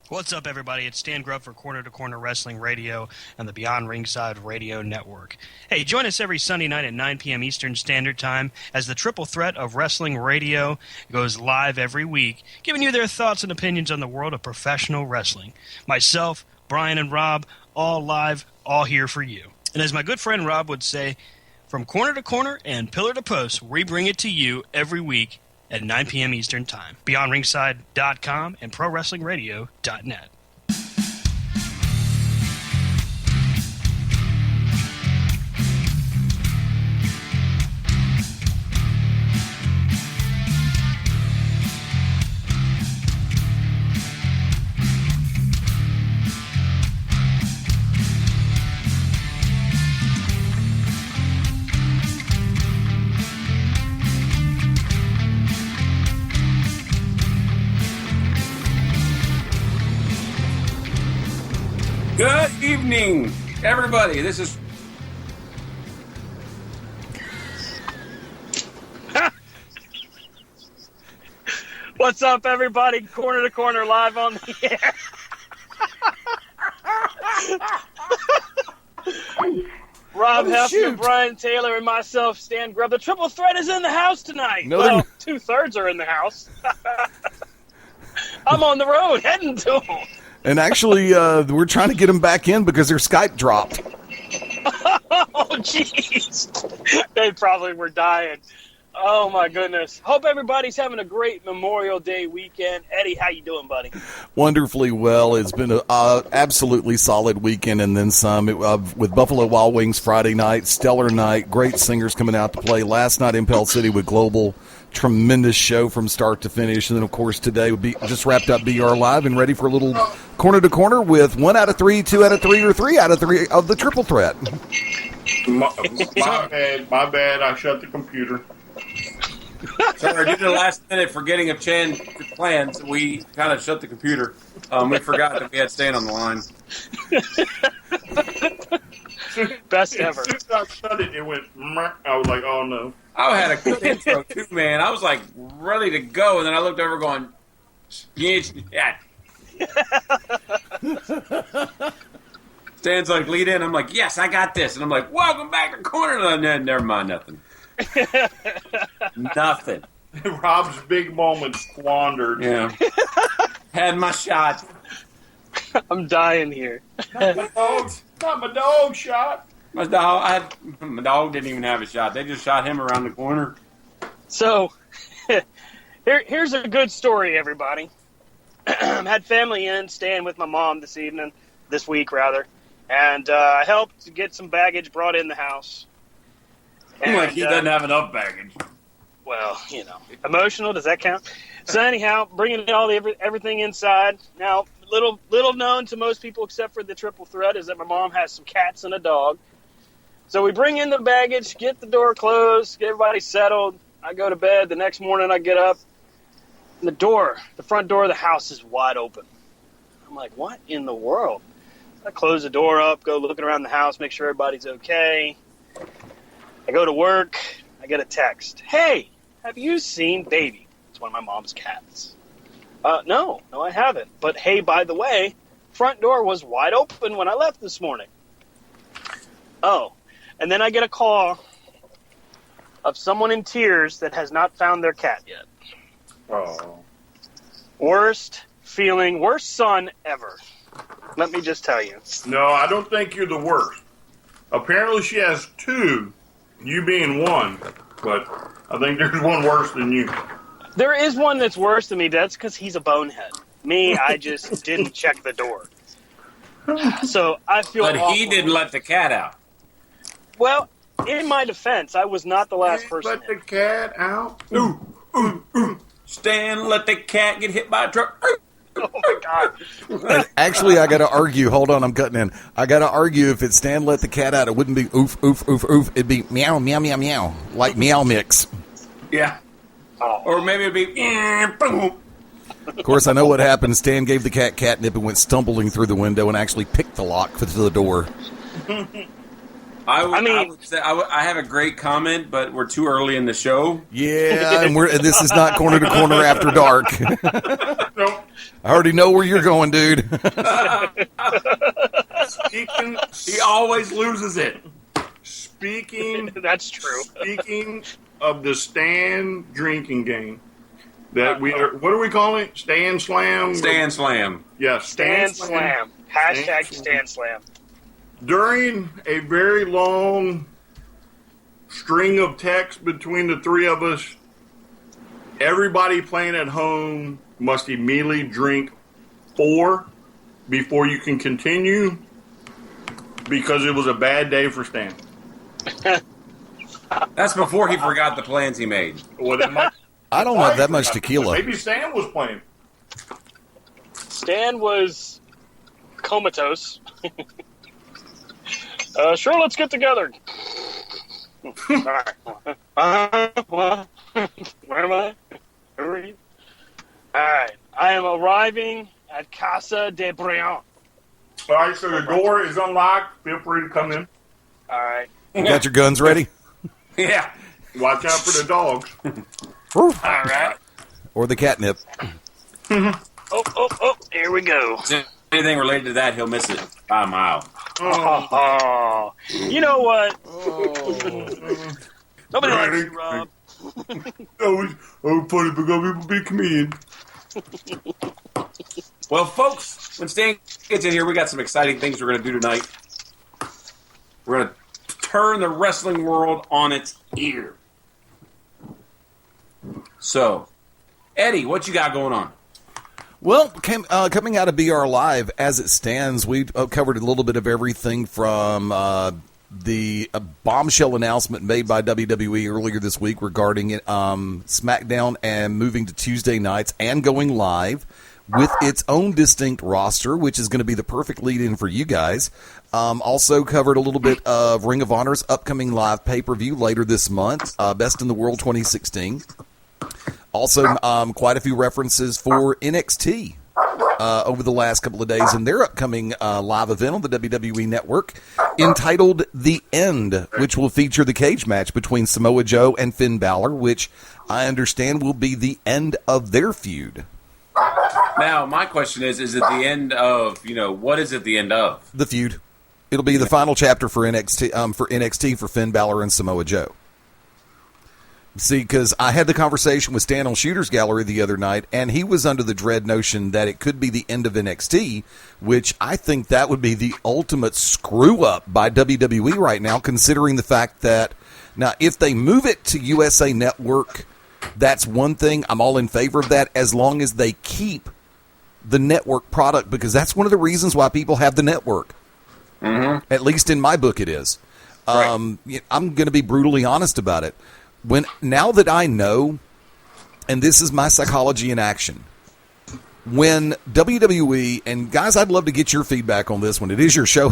What's up, everybody? It's Stan Grubb for Corner to Corner Wrestling Radio and the Beyond Ringside Radio Network. Hey, join us every Sunday night at 9 p.m. Eastern Standard Time as the triple threat of wrestling radio goes live every week, giving you their thoughts and opinions on the world of professional wrestling. Myself, Brian, and Rob, all live, all here for you. And as my good friend Rob would say, from corner to corner and pillar to post, we bring it to you every week at 9 p.m. Eastern Time. BeyondRingside.com and ProWrestlingRadio.net. Good evening, everybody. This is... What's up, everybody? Corner to Corner live on the air. Rob Hefner, Brian Taylor, and myself, Stan Grubb. The triple threat is in the house tonight. No, well, 2/3 are in the house. I'm on the road heading to them. And actually, we're trying to get them back in because their Skype dropped. Oh, jeez. They probably were dying. Oh, my goodness. Hope everybody's having a great Memorial Day weekend. Eddie, how you doing, buddy? Wonderfully well. It's been an absolutely solid weekend and then some. With Buffalo Wild Wings Friday night, stellar night, great singers coming out to play. Last night in Pell City with Global, tremendous show from start to finish. And then, of course, today would be just wrapped up BR Live and ready for a little corner to corner with 1 out of 3, 2 out of 3, or 3 out of 3 of the triple threat. My bad. I shut the computer. Sorry, due to the last minute forgetting of Chan's plans, we kind of shut the computer. We forgot that we had Stan on the line. Best ever. As soon as I shut it, it went, I was like, oh, no. I had a good intro, too, man. I was, like, ready to go, and then I looked over going, yeah. Stan's like, lead in. I'm like, yes, I got this. And I'm like, welcome back to Corner. Never mind, nothing. Nothing. Rob's big moment squandered. Yeah. Had my shot. I'm dying here. Not my dog shot. My dog didn't even have a shot. They just shot him around the corner. So, here's a good story, everybody. Had family in, staying with my mom this week, and I helped to get some baggage brought in the house. And, like he doesn't have enough baggage. Well, emotional, does that count? So anyhow, bringing everything inside. Now, little known to most people except for the triple threat is that my mom has some cats and a dog. So we bring in the baggage, get the door closed, get everybody settled. I go to bed. The next morning I get up, and the front door of the house is wide open. I'm like, what in the world? I close the door up, go looking around the house, make sure everybody's okay. I go to work, I get a text. Hey, have you seen Baby? It's one of my mom's cats. No, I haven't. But hey, by the way, front door was wide open when I left this morning. Oh, and then I get a call of someone in tears that has not found their cat yet. Oh. Worst son ever. Let me just tell you. No, I don't think you're the worst. Apparently she has 2, you being 1, but I think there's one worse than you. There is one that's worse than me. That's because he's a bonehead. Me, I just didn't check the door. So I feel But awful. he didn't let the cat out. Well, in my defense, I was not the last person. Let the cat out. Ooh. Stan, let the cat get hit by a truck. Oh, my God. Actually, I got to argue. Hold on, I'm cutting in. I got to argue if it's Stan let the cat out, it wouldn't be oof, oof, oof, oof. It'd be meow, meow, meow, meow. Like Meow Mix. Yeah. Oh. Or maybe it'd be... boom. Of course, I know what happened. Stan gave the cat catnip and went stumbling through the window and actually picked the lock to the door. I have a great comment, but we're too early in the show. Yeah, and this is not Corner to Corner After Dark. Nope. I already know where you're going, dude. He always loses it. That's true. Speaking of the stand drinking game, that we are, what are we calling it? Stand Slam? Stand Slam. Yeah, Stand Slam. Hashtag Stand Slam. During a very long string of texts between the three of us, everybody playing at home must immediately drink 4 before you can continue, because it was a bad day for Stan. That's before he forgot the plans he made. Well, that might, I don't have that much tequila. maybe Stan was playing. Stan was comatose. Sure, let's get together. All right. Where am I? Where are you? All right. I am arriving at Casa de Briand. All right, so the door is unlocked. Feel free to come in. All right. You got your guns ready? Yeah. Watch out for the dogs. All right. Or the catnip? Oh, here we go. Anything related to that, he'll miss it by a mile. Oh. You know what? Nobody likes you, Rob. Oh, funny because people be comedian. Well, folks, when Stan gets in here, we got some exciting things we're going to do tonight. We're going to turn the wrestling world on its ear. So, Eddie, what you got going on? Well, coming out of BR Live, as it stands, we covered a little bit of everything from the bombshell announcement made by WWE earlier this week regarding SmackDown and moving to Tuesday nights and going live with its own distinct roster, which is going to be the perfect lead-in for you guys. Also covered a little bit of Ring of Honor's upcoming live pay-per-view later this month, Best in the World 2016. Also, quite a few references for NXT over the last couple of days in their upcoming live event on the WWE Network entitled The End, which will feature the cage match between Samoa Joe and Finn Balor, which I understand will be the end of their feud. Now, my question is it the end of, what is it the end of? The feud. It'll be the final chapter for NXT for Finn Balor and Samoa Joe. See, because I had the conversation with Stan on Shooter's Gallery the other night, and he was under the dread notion that it could be the end of NXT, which I think that would be the ultimate screw-up by WWE right now, considering the fact that, now, if they move it to USA Network, that's one thing. I'm all in favor of that, as long as they keep the network product, because that's one of the reasons why people have the network. Mm-hmm. At least in my book it is. Right. I'm going to be brutally honest about it. Now that I know, and this is my psychology in action, when WWE, and guys, I'd love to get your feedback on this one. It is your show.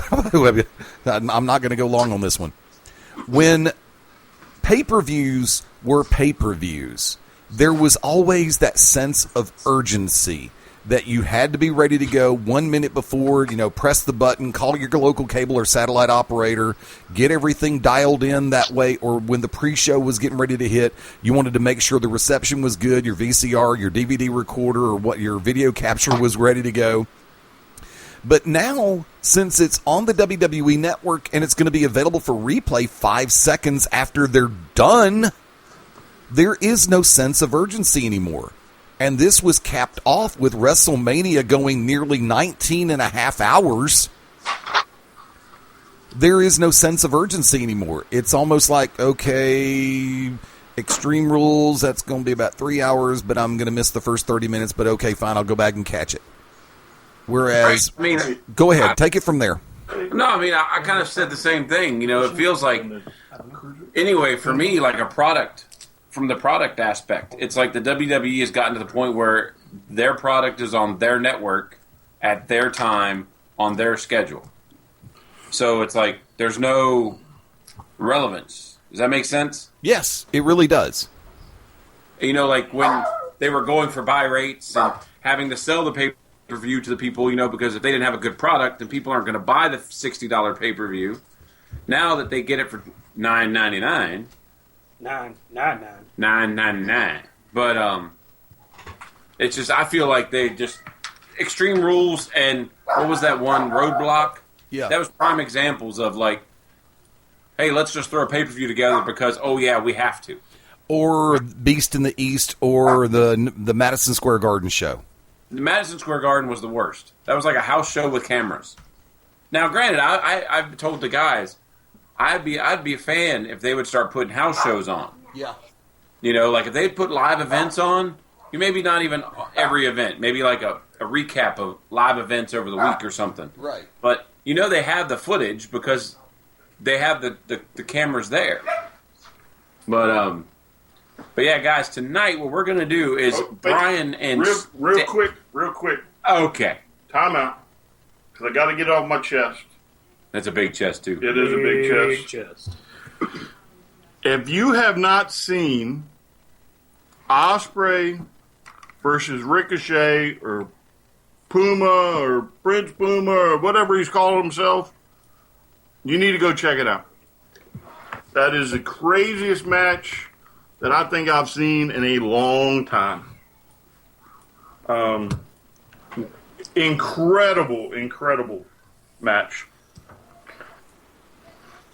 I'm not going to go long on this one. When pay-per-views were pay-per-views, there was always that sense of urgency that you had to be ready to go 1 minute before, press the button, call your local cable or satellite operator, get everything dialed in that way, or when the pre-show was getting ready to hit, you wanted to make sure the reception was good, your VCR, your DVD recorder, or what your video capture was ready to go. But now, since it's on the WWE Network and it's going to be available for replay 5 seconds after they're done, there is no sense of urgency anymore. And this was capped off with WrestleMania going nearly 19 and a half hours. There is no sense of urgency anymore. It's almost like, okay, Extreme Rules, that's going to be about 3 hours, but I'm going to miss the first 30 minutes, but okay, fine, I'll go back and catch it. Whereas, go ahead, take it from there. No, I kind of said the same thing. It feels like, anyway, for me, like a product. From the product aspect, it's like the WWE has gotten to the point where their product is on their network at their time on their schedule. So it's like there's no relevance. Does that make sense? Yes, it really does. Like when they were going for buy rates and having to sell the pay-per-view to the people, because if they didn't have a good product, then people aren't going to buy the $60 pay-per-view. Now that they get it for $9.99. $9.99. But it's just, I feel like they just Extreme Rules and what was that one, Roadblock? Yeah. That was prime examples of like, hey, let's just throw a pay-per-view together because, oh yeah, we have to. Or Beast in the East, or the Madison Square Garden show. The Madison Square Garden was the worst. That was like a house show with cameras. Now, granted, I've told the guys, I'd be a fan if they would start putting house shows on. Yeah. You know, like if they'd put live events on, maybe not even every event, maybe like a recap of live events over the week or something. Right. But, you know, they have the footage because they have the cameras there. But yeah, guys, tonight what we're going to do is Brian and... Real quick. Okay. Time out. Because I got to get off my chest. That's a big chest, too. It is a big chest. If you have not seen Osprey versus Ricochet or Puma or Prince Puma or whatever he's called himself, you need to go check it out. That is the craziest match that I think I've seen in a long time. Incredible match.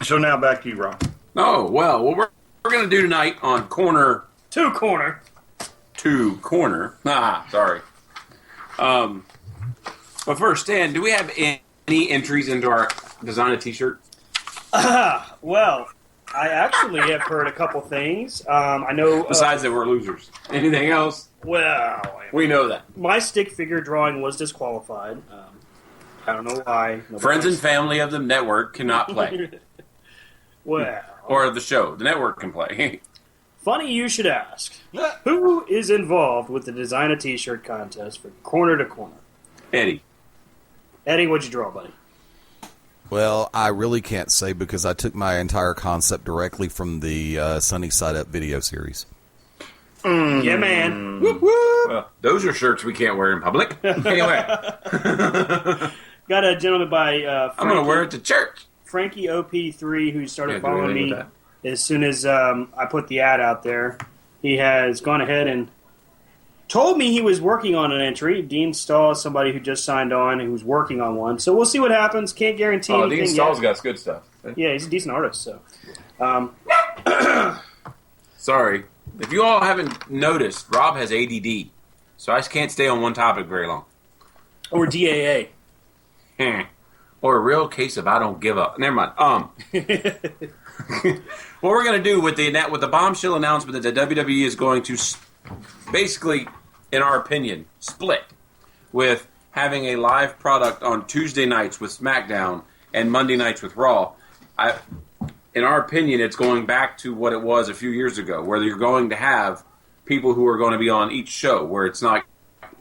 So now back to you, Rob. Oh, well, what we're going to do tonight on Corner... Two corner. Sorry. But first, Stan, do we have any entries into our design a t-shirt? Well, I actually have heard a couple things. I know... Besides that we're losers. Anything else? Well... We know that. My stick figure drawing was disqualified. I don't know why. Friends and family of the network cannot play. Well... Or the show. The network can play. Funny you should ask. Who is involved with the Design a T-shirt contest for Corner to Corner? Eddie, what'd you draw, buddy? Well, I really can't say because I took my entire concept directly from the Sunny Side Up video series. Yeah, man. Whoop, whoop. Well, those are shirts we can't wear in public. Anyway. Got a gentleman by I'm going to wear it to church. Frankie OP3, who started following me as soon as I put the ad out there. He has gone ahead and told me he was working on an entry. Dean Stahl is somebody who just signed on and who's working on one. So we'll see what happens. Can't guarantee anything. Dean Stahl's got good stuff. Yeah, he's a decent artist. So, sorry. If you all haven't noticed, Rob has ADD. So I can't stay on one topic very long. Or DAA. Or a real case of I don't give up. Never mind. What we're going to do with the bombshell announcement that the WWE is going to basically, in our opinion, split with having a live product on Tuesday nights with Smackdown and Monday nights with Raw. In our opinion, it's going back to what it was a few years ago, where you're going to have people who are going to be on each show, where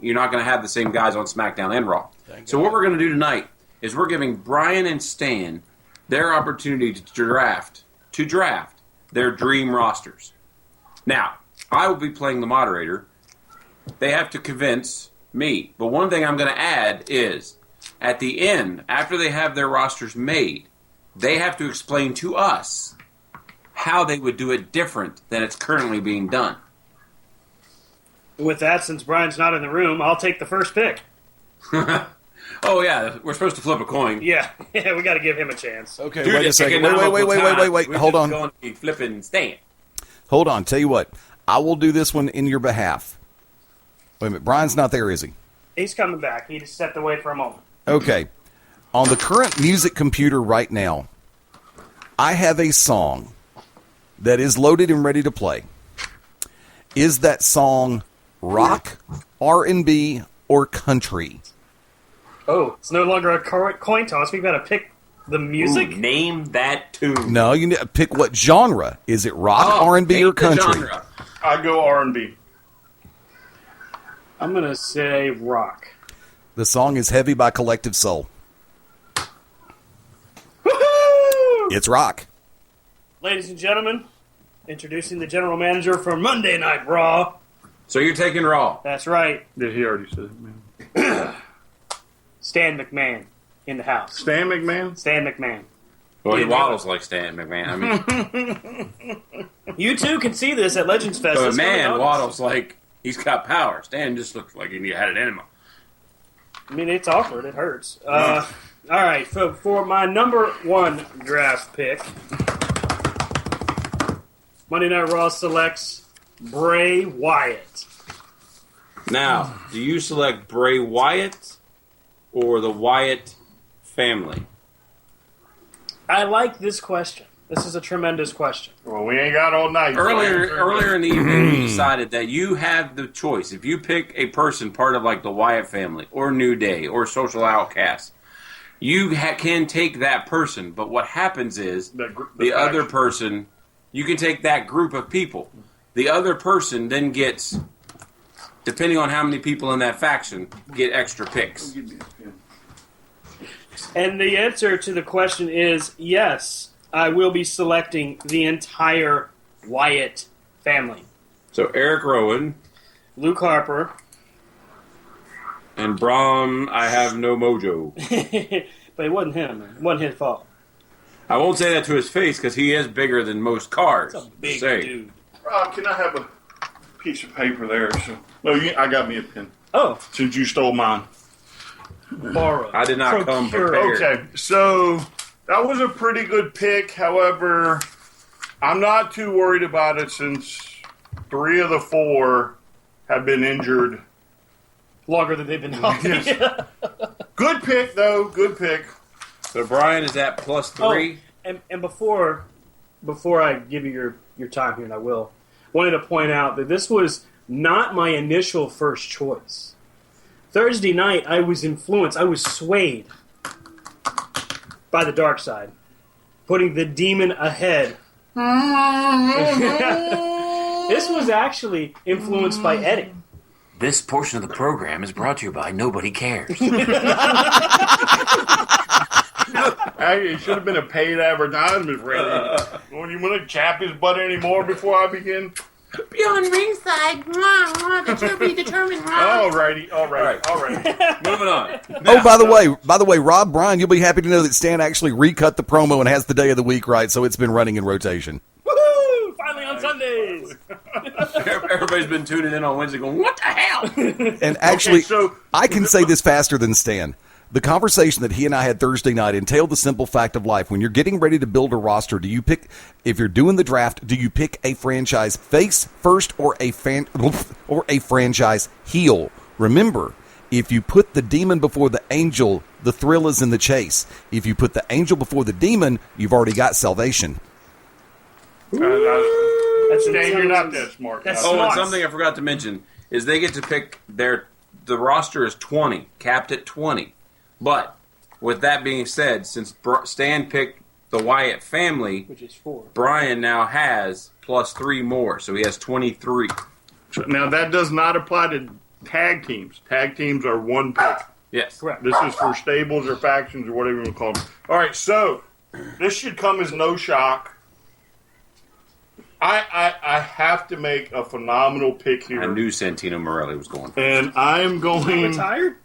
you're not going to have the same guys on SmackDown and Raw. So what we're going to do tonight is we're giving Brian and Stan their opportunity to draft their dream rosters. Now, I will be playing the moderator. They have to convince me. But one thing I'm going to add is, at the end, after they have their rosters made, they have to explain to us how they would do it different than it's currently being done. With that, since Brian's not in the room, I'll take the first pick. Oh, yeah, we're supposed to flip a coin. Yeah, we got to give him a chance. Okay, wait a second. Wait. Hold on. We're going to be flipping Stan. Hold on. Tell you what. I will do this one in your behalf. Wait a minute. Brian's not there, is he? He's coming back. He just stepped away for a moment. Okay. On the current music computer right now, I have a song that is loaded and ready to play. Is that song rock, R&B, or country? Oh, it's no longer a coin toss. We've got to pick the music? Ooh, name that tune. No, you need to pick what genre. Is it rock, R&B, or country? I go R&B. I'm going to say rock. The song is Heavy by Collective Soul. Woohoo! It's rock. Ladies and gentlemen, introducing the general manager for Monday Night Raw. So you're taking Raw. That's right. Yeah, he already said it, man. Stan McMahon in the house. Stan McMahon? Stan McMahon. Well, he waddles like Stan McMahon. I mean, you too can see this at Legends Fest. so man waddles like he's got power. Stan just looks like he had an enema. I mean, it's awkward. It hurts. All right. So for my number 1 draft pick, Monday Night Raw selects Bray Wyatt. Now, do you select Bray Wyatt or the Wyatt family? I like this question. This is a tremendous question. Well, we ain't got all night. Earlier in the evening, we decided that you have the choice. If you pick a person part of like the Wyatt family or New Day or Social Outcast, you can take that person. But what happens is the other person, you can take that group of people. The other person then gets, depending on how many people in that faction, get extra picks. And the answer to the question is yes. I will be selecting the entire Wyatt family. So Eric Rowan, Luke Harper, and Braun, I have no mojo. but it wasn't him. Man. It wasn't his fault. I won't say that to his face because he is bigger than most cars. That's a big dude. Rob, can I have a piece of paper there? No, I got me a pen. Oh, Since you stole mine. borrow. I did not come prepared. Okay, so that was a pretty good pick. However, I'm not too worried about it since 3 of the 4 have been injured. Longer than they've been healthy. Yes. Good pick, though. Good pick. So Brian is at +3. Oh, and before I give you your time here, and I wanted to point out that this was not my initial first choice. Thursday night, I was swayed by the dark side, putting the demon ahead. This was actually influenced by Eddie. This portion of the program is brought to you by Nobody Cares. It should have been a paid advertisement, Randy. When you want to chap his butt anymore before I begin? Beyond ringside, the to be determined. All right. Moving on. Oh, by the way, Rob, Brian, you'll be happy to know that Stan actually recut the promo and has the day of the week right, so it's been running in rotation. Woohoo! Finally on Sundays. Everybody's been tuning in on Wednesday going, what the hell? And actually, Okay, so- I can say this faster than Stan. The conversation that he and I had Thursday night entailed the simple fact of life. When you're getting ready to build a roster, do you pick, if you're doing the draft, do you pick a franchise face first or a franchise heel? Remember, if you put the demon before the angel, the thrill is in the chase. If you put the angel before the demon, you've already got salvation. That's Stan, you're not that smart. That's Oh, smart. and something I forgot to mention is they get to pick the roster is 20, capped at 20. But with that being said, since Stan picked the Wyatt family, Which is 4. Brian now has +3 more, so he has 23. Now, that does not apply to tag teams. Tag teams are 1 pick. Yes. Correct. This is for stables or factions or whatever you want to call them. All right, so this should come as no shock. I have to make a phenomenal pick here. I knew Santino Morelli was going. And I'm going Retired?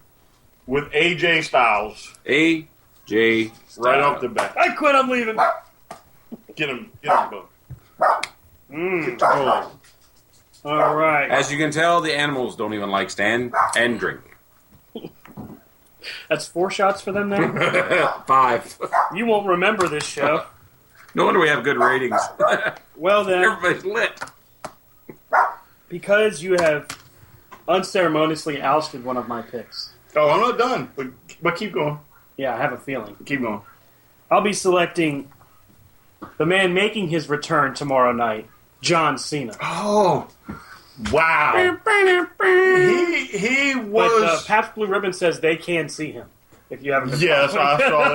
with AJ Styles AJ right off the bat. I quit. I'm leaving. Get him, Bo. All right. As you can tell, the animals don't even like Stan and drink. That's 4 shots for them now? 5. You won't remember this show. No wonder we have good ratings. Well then, Everybody's lit. because you have unceremoniously ousted one of my picks. Oh, I'm not done, but keep going. Yeah, I have a feeling. Keep going. I'll be selecting the man making his return tomorrow night, John Cena. Oh, wow. He But was. Pabst Blue Ribbon says they can see him. If you haven't been Yes, following. I saw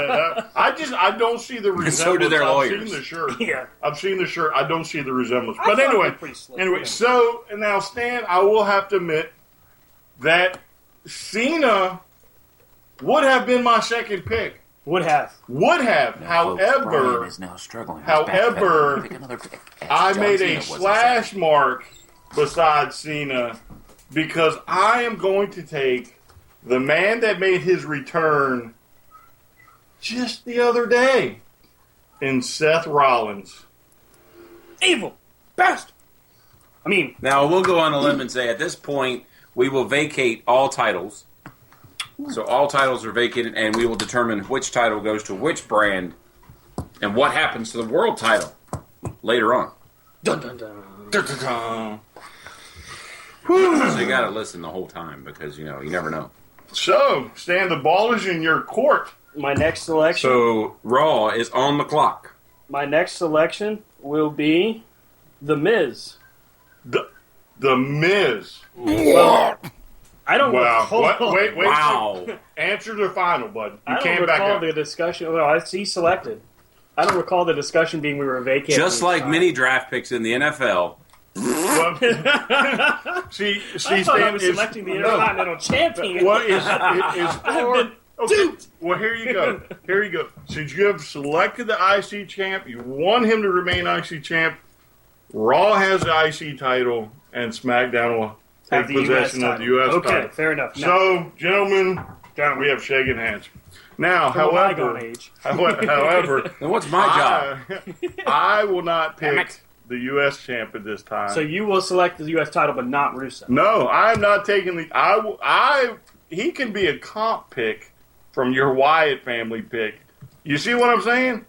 that. I don't see the resemblance. so do their lawyers. I've seen the shirt. Yeah. I've seen the shirt. I don't see the resemblance. I But thought anyway, they were pretty slick, yeah. so now, Stan, I will have to admit that Cena would have been my second pick. Would have. Would have. However, Brian is now struggling. However, Pick another pick. I John made Cena a was the slash second. mark beside Cena because I am going to take the man that made his return just the other day in Seth Rollins. Evil. Best. I mean, Now, we'll go on a limb and say at this point, we will vacate all titles. So all titles are vacated, and we will determine which title goes to which brand and what happens to the world title later on. Dun, dun, dun. Dun, dun, dun. So you got to listen the whole time because, you never know. So, Stan, the ball is in your court. My next selection. So Raw is on the clock. My next selection will be The Miz. The Miz. Well, I don't Wow. recall. Wait. Wow. Answer the final, bud. You I don't can't back recall up. the discussion. Well, he selected. I don't recall the discussion being we were vacating. Just like many draft picks in the NFL. Well, see, I thought I Stan, was is- selecting the Intercontinental Champion. What is I've been okay? duped. Well, here you go. Here you go. Since you have selected the IC champ, you want him to remain IC champ. Raw has the IC title, and SmackDown will take Have the US possession of the title. US Okay, title. fair enough. Now, So, gentlemen, we have shaking hands. Now, from a bygone however, age. however, Then what's my job? I will not Damn pick it. the U.S. champ at this time. So you will select the U.S. title, but not Rusev. No, I'm not taking the. He can be a comp pick from your Wyatt family pick. You see what I'm saying?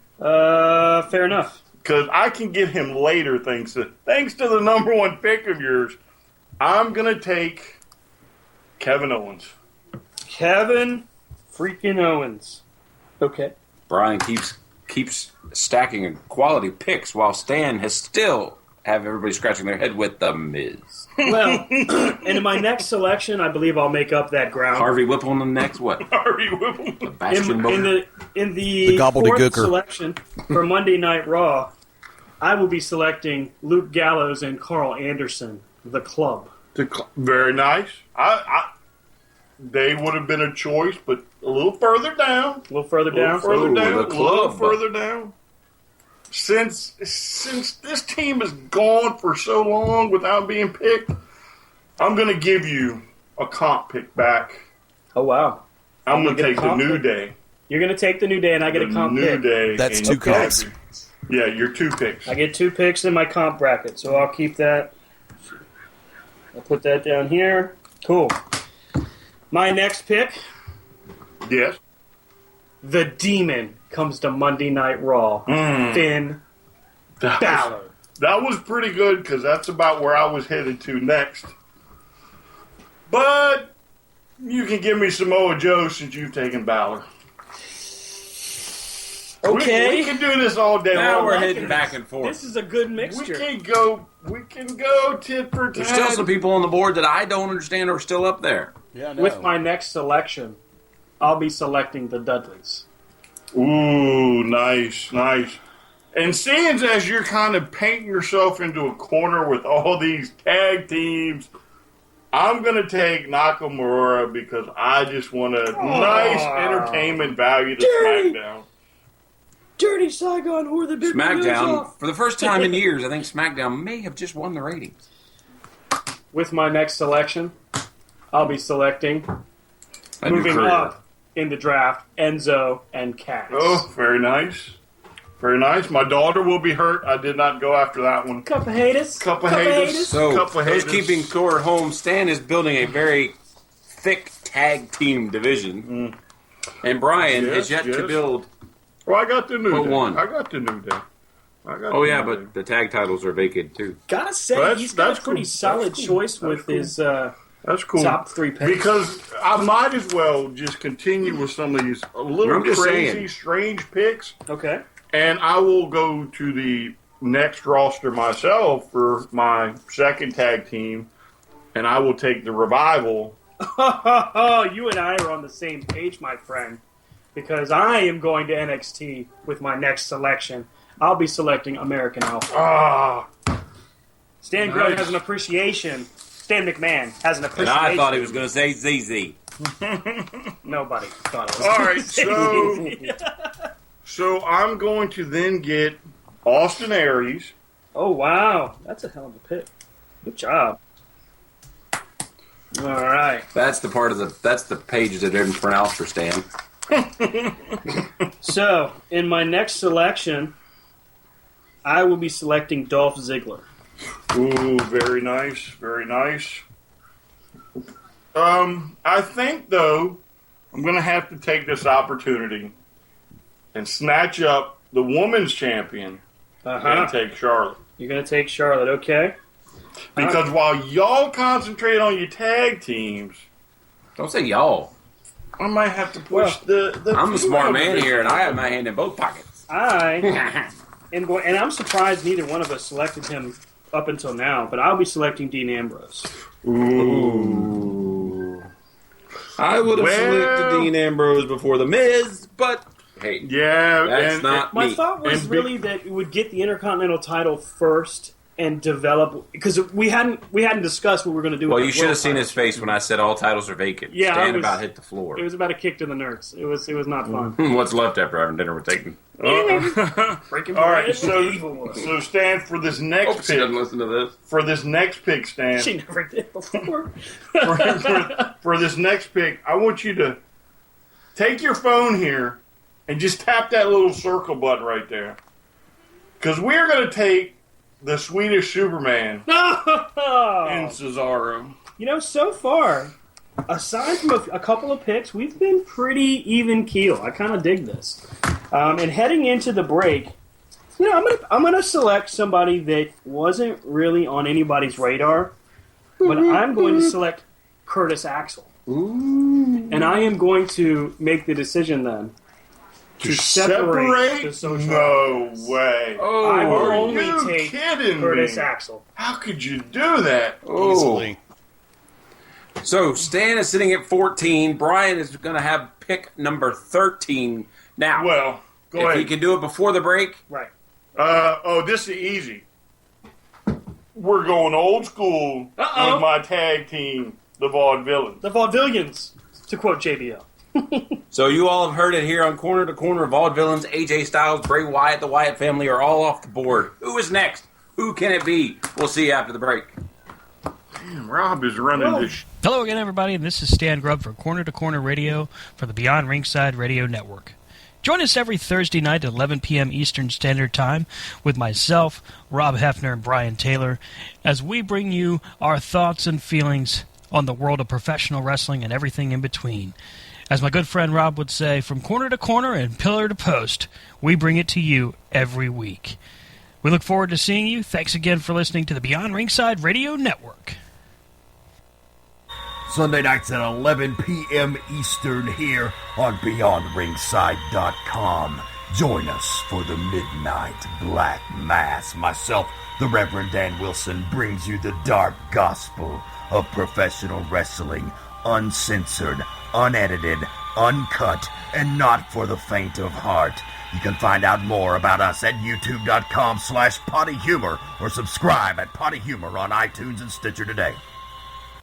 Fair enough. Because I can get him later thanks to the number one pick of yours. I'm gonna take Kevin Owens. Kevin freaking Owens. Okay. Brian keeps stacking quality picks while Stan has still have everybody scratching their head with the Miz. Well, and in my next selection, I believe I'll make up that ground. Harvey Whipple on the next what? Harvey Whipple. The Bastion In Bowler? the fourth gobbledygooker. selection for Monday Night Raw, I will be selecting Luke Gallows and Carl Anderson, the Club. Very nice. They would have been a choice, but a little further down. A little further down. the Club. Further down. Since this team is gone for so long without being picked, I'm going to give you a comp pick back. Oh, wow. I'm going to get a take the comp New pick? Day. You're going to take the New Day, and I get a comp New pick. Day. That's and two you can't comps. be- Yeah, you're two picks. I get 2 picks in my comp bracket, so I'll keep that. I'll put that down here. Cool. My next pick, Yes. the Demon, comes to Monday Night Raw. Finn Balor. That was pretty good because that's about where I was headed to next. But you can give me Samoa Joe since you've taken Balor. Okay. We can do this all day Now long. we're heading back and forth. This is a good We mixture. can go tit for tat. There's still some people on the board that I don't understand are still up there. Yeah, With my next selection, I'll be selecting the Dudleys. Ooh, nice. And seeing as you're kind of painting yourself into a corner with all these tag teams, I'm going to take Nakamura because I just want a nice entertainment value to SmackDown. Dirty Saigon whore the bit SmackDown, for the first time in years, I think SmackDown may have just won the ratings. With my next selection, I'll be selecting, A new moving career. up in the draft, Enzo and Cass. Oh, very nice. Very nice. My daughter will be hurt. I did not go after that one. Cup of haters. Cup of haters. So, Couple those haters. keeping score at home, Stan is building a very thick tag team division. And Brian has yet to yes. build. Well, I got the New What Day. one? I got the New Day. Oh, yeah, but the tag titles are vacant, too. Gotta say, That's- he's got that's a pretty cool. solid That's cool. choice That's with cool. his That's cool. top 3 picks. Because I might as well just continue with some of these a little I'm just crazy, saying. strange picks, Okay. and I will go to the next roster myself for my second tag team, and I will take the Revival. You and I are on the same page, my friend, because I am going to NXT with my next selection. I'll be selecting American Alpha. Ah, Stan Gruden has an appreciation. Stan McMahon has an And appreciation. I thought he was going to say ZZ. Nobody thought it was. all right. So I'm going to then get Austin Aries. Oh, wow. That's a hell of a pick. Good job. All right. That's the page that didn't pronounce for Stan. So, in my next selection, I will be selecting Dolph Ziggler. Ooh, very nice, very nice. I think though, I'm going to have to take this opportunity and snatch up the women's champion and take Charlotte. You're going to take Charlotte, okay? Because while y'all concentrate on your tag teams, Don't say y'all. I might have to push the I'm a smart man division. here, and I have my hand in both pockets. I am going, and I'm surprised neither one of us selected him up until now, but I'll be selecting Dean Ambrose. Ooh. I would have selected Dean Ambrose before The Miz, but hey, that's not my me. thought was really that it would get the Intercontinental title first and develop, because we hadn't discussed what we were going to do. Well, with you the should have world seen his titles. face when I said all titles are vacant. Yeah, Stan about hit the floor. It was about a kick to the nerves. It was not fun. What's left after having dinner with Tatum? Breaking All right, bread so with evil one. Stan, for this next Hope she pick, doesn't listen to this. for this next pick, Stan, She never did before. for this next pick, I want you to take your phone here and just tap that little circle button right there, because we're going to take the Swedish Superman and Cesaro. You know, so far, aside from a couple of picks, we've been pretty even keel. I kind of dig this. And heading into the break, you know, I'm gonna select somebody that wasn't really on anybody's radar, but I'm going to select Curtis Axel. Ooh. And I am going to make the decision then to separate the social No outlets. way. Oh, I will Are only you take kidding Curtis me? Axel. How could you do that? Easily. So Stan is sitting at 14. Brian is going to have pick number 13. Now, Well, go if ahead. he can do it before the break, Right. This is easy. We're going old school with my tag team, the Vaudevillains. The Vaudevillians, to quote JBL. so you all have heard it here on Corner to Corner. Vaudevillains, AJ Styles, Bray Wyatt, the Wyatt family are all off the board. Who is next? Who can it be? We'll see you after the break. Damn, Rob is running this. Hello again, everybody, and this is Stan Grubb for Corner to Corner Radio for the Beyond Ringside Radio Network. Join us every Thursday night at 11 p.m. Eastern Standard Time with myself, Rob Hefner, and Brian Taylor as we bring you our thoughts and feelings on the world of professional wrestling and everything in between. As my good friend Rob would say, from corner to corner and pillar to post, we bring it to you every week. We look forward to seeing you. Thanks again for listening to the Beyond Ringside Radio Network. Sunday nights at 11 p.m. Eastern here on BeyondRingside.com. Join us for the Midnight Black Mass. Myself, the Reverend Dan Wilson, brings you the dark gospel of professional wrestling, uncensored, unedited, uncut, and not for the faint of heart. You can find out more about us at youtube.com/pottyhumor or subscribe at Potty Humor on iTunes and Stitcher today.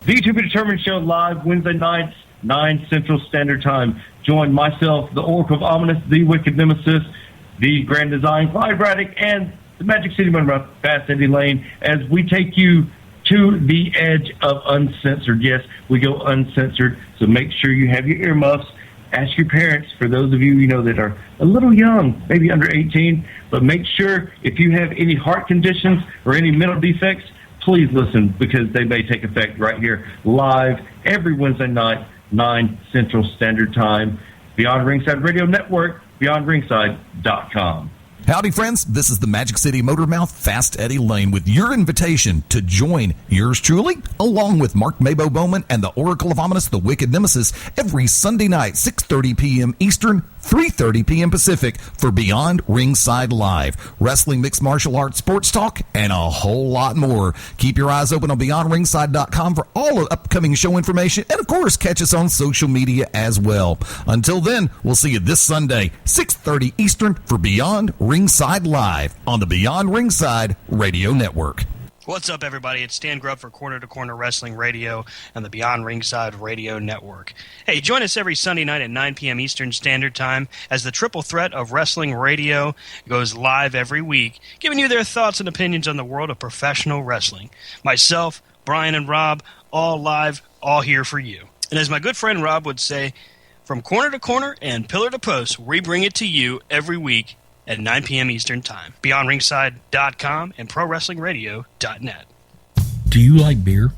The To Be Determined Show live Wednesday nights, 9 Central Standard Time. Join myself, the Oracle of Ominous, the Wicked Nemesis, the Grand Design, Clyde Braddock, and the Magic City Monroe, Fast Eddie Lane, as we take you to the edge of uncensored. Yes, we go uncensored, so make sure you have your earmuffs. Ask your parents, for those of you, that are a little young, maybe under 18, but make sure if you have any heart conditions or any mental defects, please listen, because they may take effect right here live every Wednesday night, 9 Central Standard Time. Beyond Ringside Radio Network, BeyondRingside.com. Howdy, friends. This is the Magic City Motormouth, Fast Eddie Lane, with your invitation to join yours truly, along with Mark Mabo Bowman and the Oracle of Ominous, the Wicked Nemesis, every Sunday night, 6:30 p.m. Eastern, 3:30 p.m. Pacific, for Beyond Ringside Live. Wrestling, mixed martial arts, sports talk, and a whole lot more. Keep your eyes open on BeyondRingside.com for all of upcoming show information, and, of course, catch us on social media as well. Until then, we'll see you this Sunday, 6:30 Eastern, for Beyond Ringside Live on the Beyond Ringside Radio Network. What's up, everybody? It's Stan Grubb for Corner to Corner Wrestling Radio and the Beyond Ringside Radio Network. Hey, join us every Sunday night at 9 p.m. Eastern Standard Time as the triple threat of wrestling radio goes live every week, giving you their thoughts and opinions on the world of professional wrestling. Myself, Brian, and Rob, all live, all here for you. And as my good friend Rob would say, from corner to corner and pillar to post, we bring it to you every week at 9 p.m. Eastern Time. BeyondRingside.com and ProWrestlingRadio.net. Do you like beer?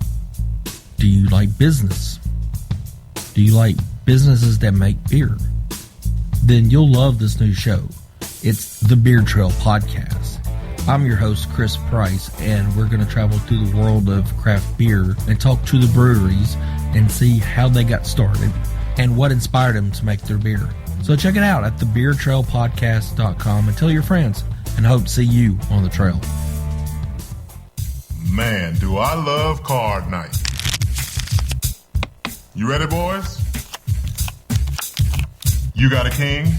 Do you like business? Do you like businesses that make beer, then you'll love this new show. It's the Beer Trail Podcast. I'm your host, Chris Price, and we're going to travel through the world of craft beer and talk to the breweries and see how they got started and what inspired them to make their beer. So check it out at thebeertrailpodcast.com and tell your friends, and hope to see you on the trail. Man, do I love card night. You ready, boys? You got a king?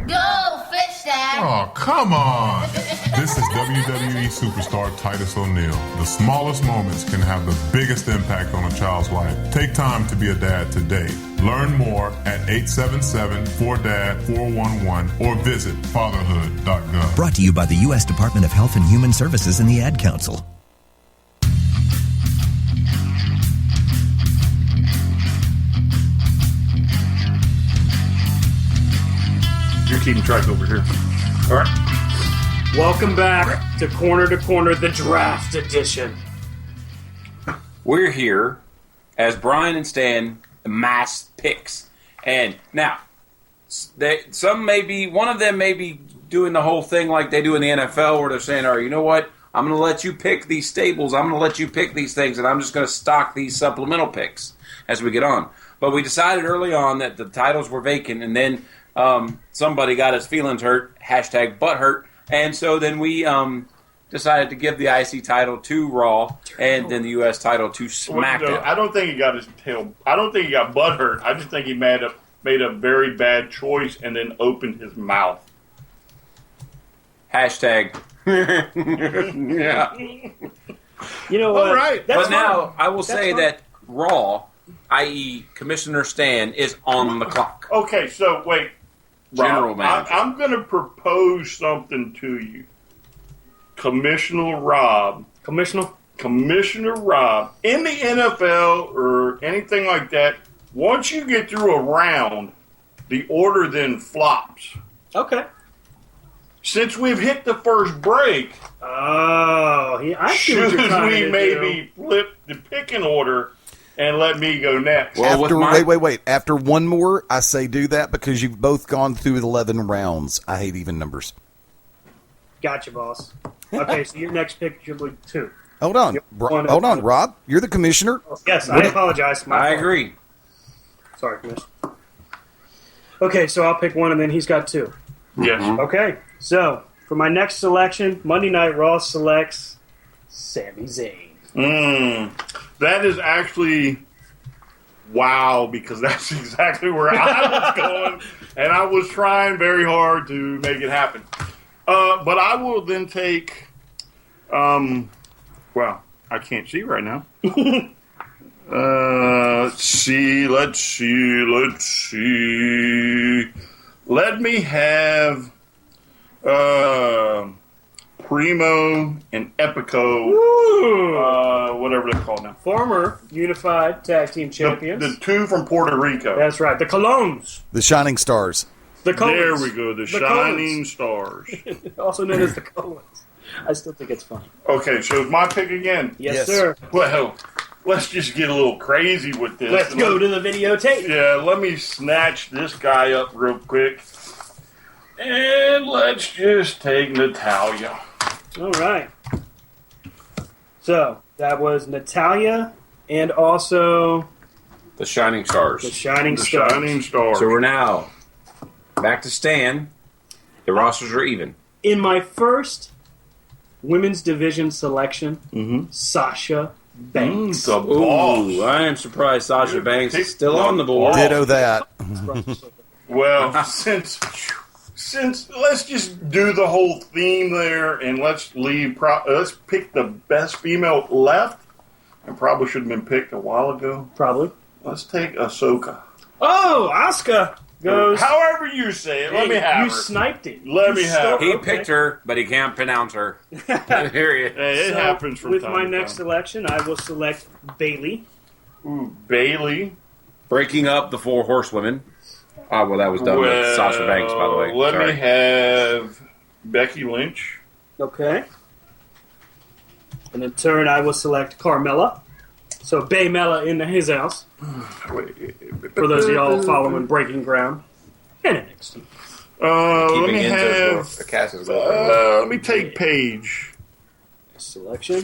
Go, fish dad. Oh, come on. This is WWE superstar Titus O'Neil. The smallest moments can have the biggest impact on a child's life. Take time to be a dad today. Learn more at 877-4DAD-411 or visit fatherhood.gov. Brought to you by the U.S. Department of Health and Human Services and the Ad Council. You're keeping track over here. All right. Welcome back to Corner, the Draft Edition. We're here as Brian and Stan mass picks. And now, one of them may be doing the whole thing like they do in the NFL where they're saying, all right, you know what? I'm going to let you pick these stables. I'm going to let you pick these things, and I'm just going to stock these supplemental picks as we get on. But we decided early on that the titles were vacant, and then somebody got his feelings hurt, #butthurt, and so then we decided to give the IC title to Raw and then the US title to Smackdown. I don't think he got his tail. I don't think he got butthurt. I just think he made a very bad choice and then opened his mouth. #. Yeah. You know what? All right. But now I will say that Raw, i.e. Commissioner Stan, is on the clock. Okay, so wait. General Rob, manager. I'm going to propose something to you. Commissioner Rob, in the NFL or anything like that, once you get through a round, the order then flops. Okay. Since we've hit the first break, I see what you're trying to we do. maybe flip the picking order and let me go next. Well, Wait. After one more, I say do that because you've both gone through 11 rounds. I hate even numbers. Gotcha, boss. Okay, so your next pick should be 2. Hold on. Hold on, Rob. You're the commissioner. Yes, I apologize. I agree. Sorry, Commissioner. Okay, so I'll pick 1, and then he's got 2. Yes. Okay, so for my next selection, Monday Night Raw selects Sami Zayn. That is actually wow, because that's exactly where I was going, and I was trying very hard to make it happen. But I will then take, well, I can't see right now. Let's see. Let me have Primo and Epico, whatever they're called now. Former Unified Tag Team Champions. The 2 from Puerto Rico. That's right. The Colognes. The Shining Stars. The Colognes. There we go. The Shining Stars. Also known as the Colognes. I still think it's fun. Okay, so it's my pick again. Yes, sir. Well, let's just get a little crazy with this. Let's go to the videotape. Yeah, let me snatch this guy up real quick. And let's just take Natalia. All right. So, that was Natalia and also The Shining Stars. the Shining Stars. Shining Stars. So we're now back to Stan. The rosters are even. In my first women's division selection, Sasha Banks. The boss. Ooh, I am surprised Sasha Banks is still on the board. Ditto that. Well, since let's just do the whole theme there, and let's let's pick the best female left. And probably should have been picked a while ago. Probably. Let's take Ahsoka. Oh, Asuka goes. However you say it, let me have You her. sniped it. Let me have her. He picked her, but he can't pronounce her. Period. Hey, it happens from With time my to next time. selection, I will select Bailey. Ooh, Bailey. Breaking up the 4 horsewomen. Oh, well, that was done with Sasha Banks, by the way. Let Sorry. me have Becky Lynch. Okay. And in turn, I will select Carmella. So Baymella in his house. For those of y'all following Breaking Ground. And NXT. Let me take Paige. Selection.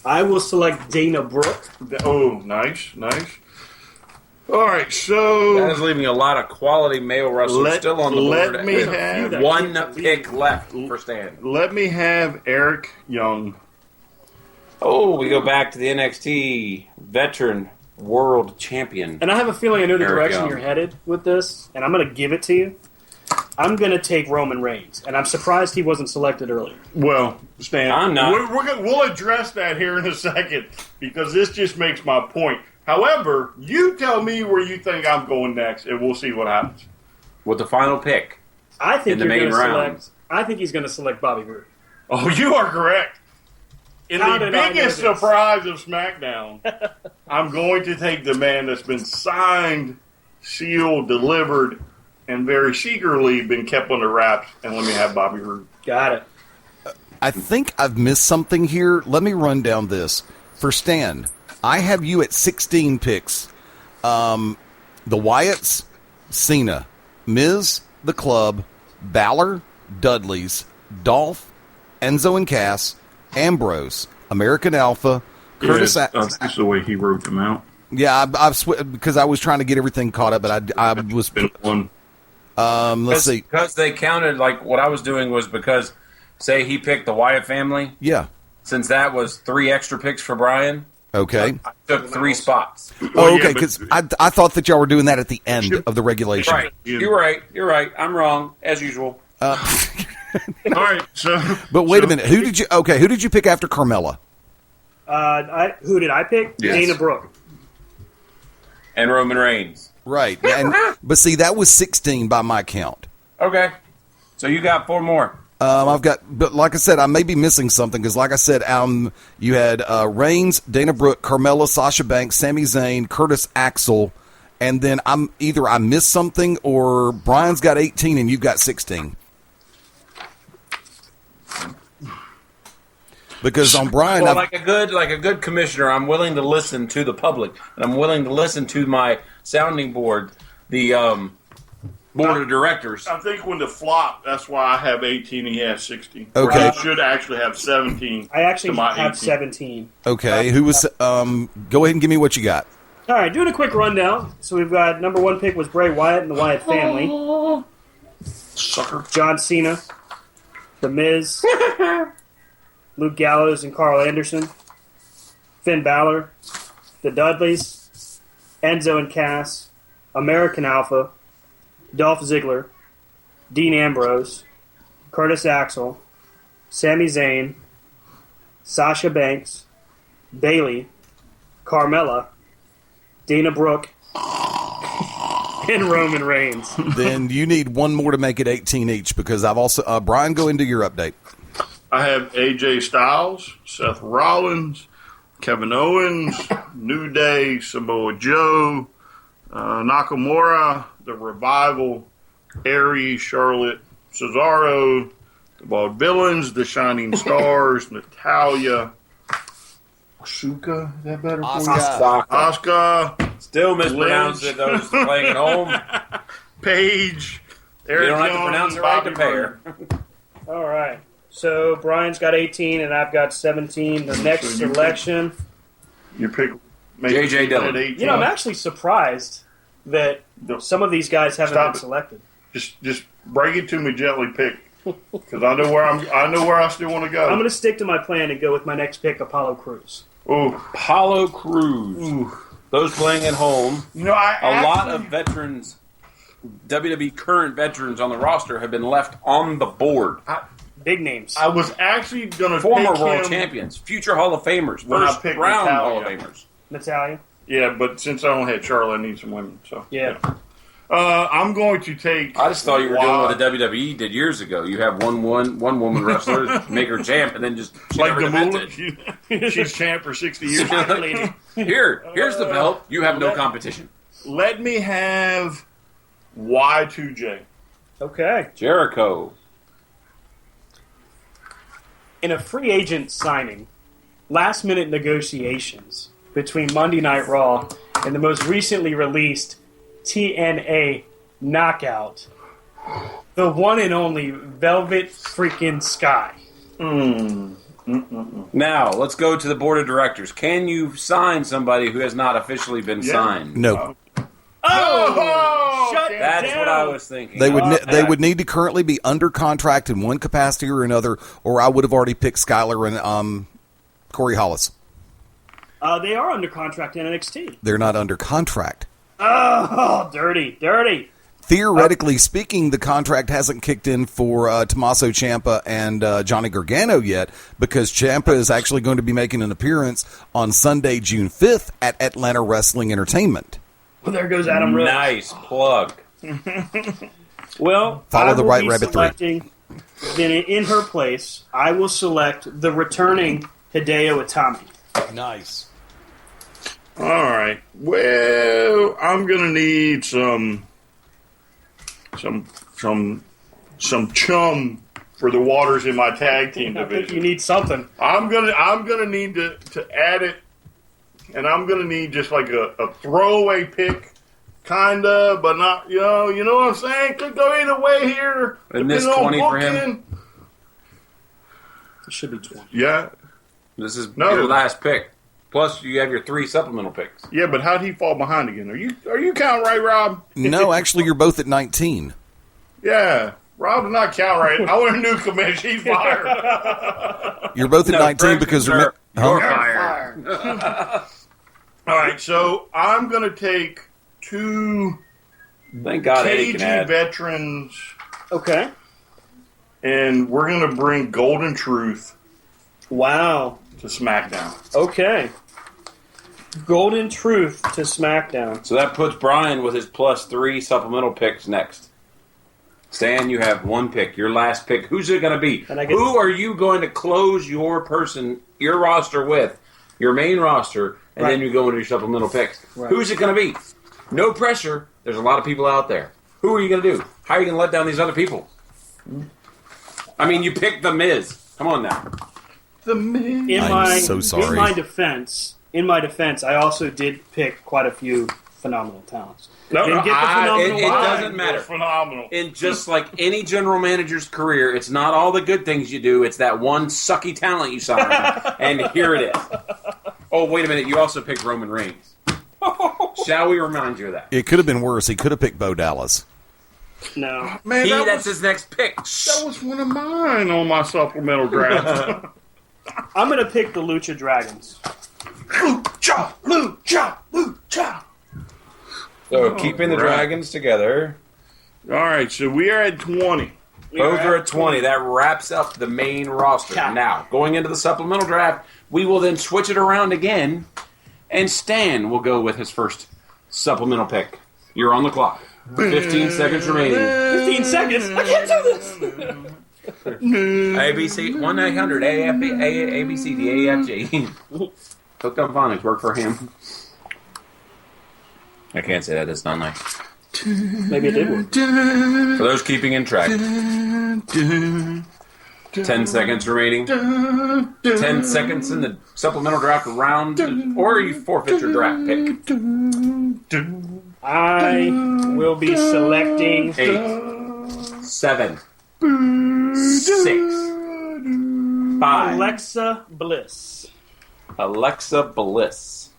I will select Dana Brooke. Oh, nice. All right, so that is leaving a lot of quality male wrestlers still on the board. Let me have one pick left for Stan. Let me have Eric Young. Oh, we go back to the NXT veteran world champion. And I have a feeling I know the Eric direction Young. you're headed with this, and I'm going to give it to you. I'm going to take Roman Reigns, and I'm surprised he wasn't selected earlier. Well, Stan, I'm not. We'll address that here in a second because this just makes my point. However, you tell me where you think I'm going next, and we'll see what happens. With the final pick, I think in the main round. I think he's going to select Bobby Roode. Oh, you are correct. In How the did I know biggest this? surprise of SmackDown, I'm going to take the man that's been signed, sealed, delivered, and very secretly been kept under wraps, and let me have Bobby Roode. Got it. I think I've missed something here. Let me run down this. For Stan, I have you at 16 picks. The Wyatts, Cena, Miz, The Club, Balor, Dudleys, Dolph, Enzo and Cass, Ambrose, American Alpha, Curtis. That's the way he wrote them out. Yeah, because I was trying to get everything caught up, but I was. One. Let's see. Because they counted, like what I was doing was because, say he picked the Wyatt family. Yeah. Since that was 3 extra picks for Brian. Okay. I took 3 spots. Oh, okay, because I thought that y'all were doing that at the end of the regulation. Right. You're right. I'm wrong, as usual. All right, so. But wait a minute. Who did you pick after Carmella? Who did I pick? Yes. Dana Brooke. And Roman Reigns. Right. But see, that was 16 by my count. Okay. So you got 4 more. But like I said, I may be missing something because, like I said, you had Reigns, Dana Brooke, Carmella, Sasha Banks, Sami Zayn, Curtis Axel, and then I missed something or Brian's got 18 and you've got 16. Because on Brian, well, like a good commissioner, I'm willing to listen to the public, and I'm willing to listen to my sounding board, the board of directors. I think when the flop, that's why I have 18 and he has 16. Okay. I should actually have 17. I actually to my have 18. 17. Okay, who was? Go ahead and give me what you got. All right, doing a quick rundown. So we've got number 1 pick was Bray Wyatt and the Wyatt family. Sucker. John Cena, The Miz, Luke Gallows and Carl Anderson, Finn Balor, the Dudleys, Enzo and Cass, American Alpha, Dolph Ziggler, Dean Ambrose, Curtis Axel, Sami Zayn, Sasha Banks, Bayley, Carmella, Dana Brooke, and Roman Reigns. Then you need one more to make it 18 each because I've also Brian, go into your update. I have AJ Styles, Seth Rollins, Kevin Owens, New Day, Samoa Joe, Nakamura, The Revival, Aries, Charlotte, Cesaro, the Vaudevillains, The Shining Stars, Natalya, Asuka, is that better for you? Asuka. Still mispronounced it, those playing at home. Paige. Eric You don't have to Young, pronounce it right to Bobby pay her. All right. So Brian's got 18 and I've got 17. The next selection. You pick JJ Dillon. at 18. You know, I'm actually surprised that some of these guys haven't been selected. Just break it to me gently. Pick because I know where I still want to go. I'm going to stick to my plan and go with my next pick, Apollo Crews. Oh, Apollo Crews. Those playing at home. You know, a lot of veterans, WWE current veterans on the roster have been left on the board. Big names. I was actually going to former pick world him champions, future Hall of Famers, when I first picked round Natalya. Hall of Famers. Natalya. Yeah, but since I don't have Charlotte, I need some women. So yeah. I'm going to take. I just thought you were doing what the WWE did years ago. You have one woman wrestler, make her champ, and then just like the Moolah. She's champ for 60 years. Here's the belt. You have no competition. Let me have Y2J. Okay. Jericho. In a free agent signing, last-minute negotiations, between Monday Night Raw and the most recently released TNA Knockout. The one and only Velvet freaking Sky. Now, let's go to the board of directors. Can you sign somebody who has not officially been signed? No. Shut That's down. what I was thinking. They would need to currently be under contract in one capacity or another, or I would have already picked Skylar and Corey Hollis. They are under contract in NXT. They're not under contract. Oh, dirty. Theoretically speaking, the contract hasn't kicked in for Tommaso Ciampa and Johnny Gargano yet, because Ciampa is actually going to be making an appearance on Sunday, June 5th at Atlanta Wrestling Entertainment. Well, there goes Adam Rose. Nice plug. Well, Follow I the will White be Rabbit 3. selecting, then in her place, I will select the returning Hideo Itami. Nice. All right. Well, I'm gonna need some chum for the waters in my tag team I think division. you need something. I'm gonna need to add it, and I'm gonna need just like a throwaway pick, kinda, but not. You know what I'm saying? Could go either way here. And this depending 20 on for him? booking. It should be 20. Yeah, This is No. your last pick. Plus, you have your 3 supplemental picks. yeah, but how'd he fall behind again? Are you counting right, Rob? No, actually, you're both at 19. Yeah, Rob did not count right. I want a new commission. He's fired. You're both at No, 19 Frank, because you're Huh? fired. All right, so I'm going to take 2 Thank God Eddie KG can add. veterans, Okay. and we're going to bring Golden Truth Wow. to SmackDown. Okay. Golden Truth to SmackDown. So that puts Brian with his plus 3 supplemental picks next. Stan, you have 1 pick. Your last pick. Who's it going to be? And I get- Who are you going to close your roster with? Your main roster, and Right. then you go into your supplemental picks. Right. Who's it going to be? No pressure. There's a lot of people out there. Who are you going to do? How are you going to let down these other people? I mean, you picked The Miz. Come on now. The man. In so sorry. In my defense, I also did pick quite a few phenomenal talents. No, Didn't get the phenomenal it line. doesn't matter. Phenomenal. In just like any general manager's career, it's not all the good things you do. It's that one sucky talent you sign. And here it is. Oh, wait a minute. You also picked Roman Reigns. Shall we remind you of that? It could have been worse. He could have picked Bo Dallas. No. Man, That's his next pick. that was one of mine on my supplemental draft. I'm going to pick the Lucha Dragons. Lucha. So keeping the right. Dragons together. All right, so we are at 20. Both are at 20. That wraps up the main roster. Yeah. Now, going into the supplemental draft, we will then switch it around again, and Stan will go with his first supplemental pick. You're on the clock. 15 seconds remaining. 15 seconds? I can't do this! ABC 1-800 ABCDEFG. Hooked up phonics work for him. I can't say that. It's not nice. Maybe it did work. For those keeping in track, 10 seconds remaining. 10 seconds in the supplemental draft round, or you forfeit your draft pick. I will be selecting 8, 7, 6, 5. Alexa Bliss. Alexa Bliss.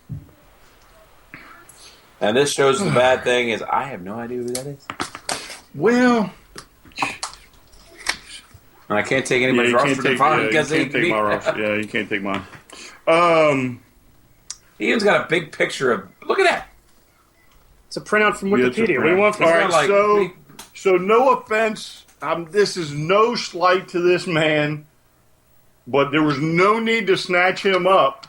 And this shows the bad thing is I have no idea who that is. Well, And I can't take anybody's roster to find because you can't take my roster. Yeah, you can't take mine. Ian's got a big picture of. Look at that. It's a printout from Yeah, it's a Wikipedia. What do you want from All It's right, not like so no offense. This is no slight to this man, but there was no need to snatch him up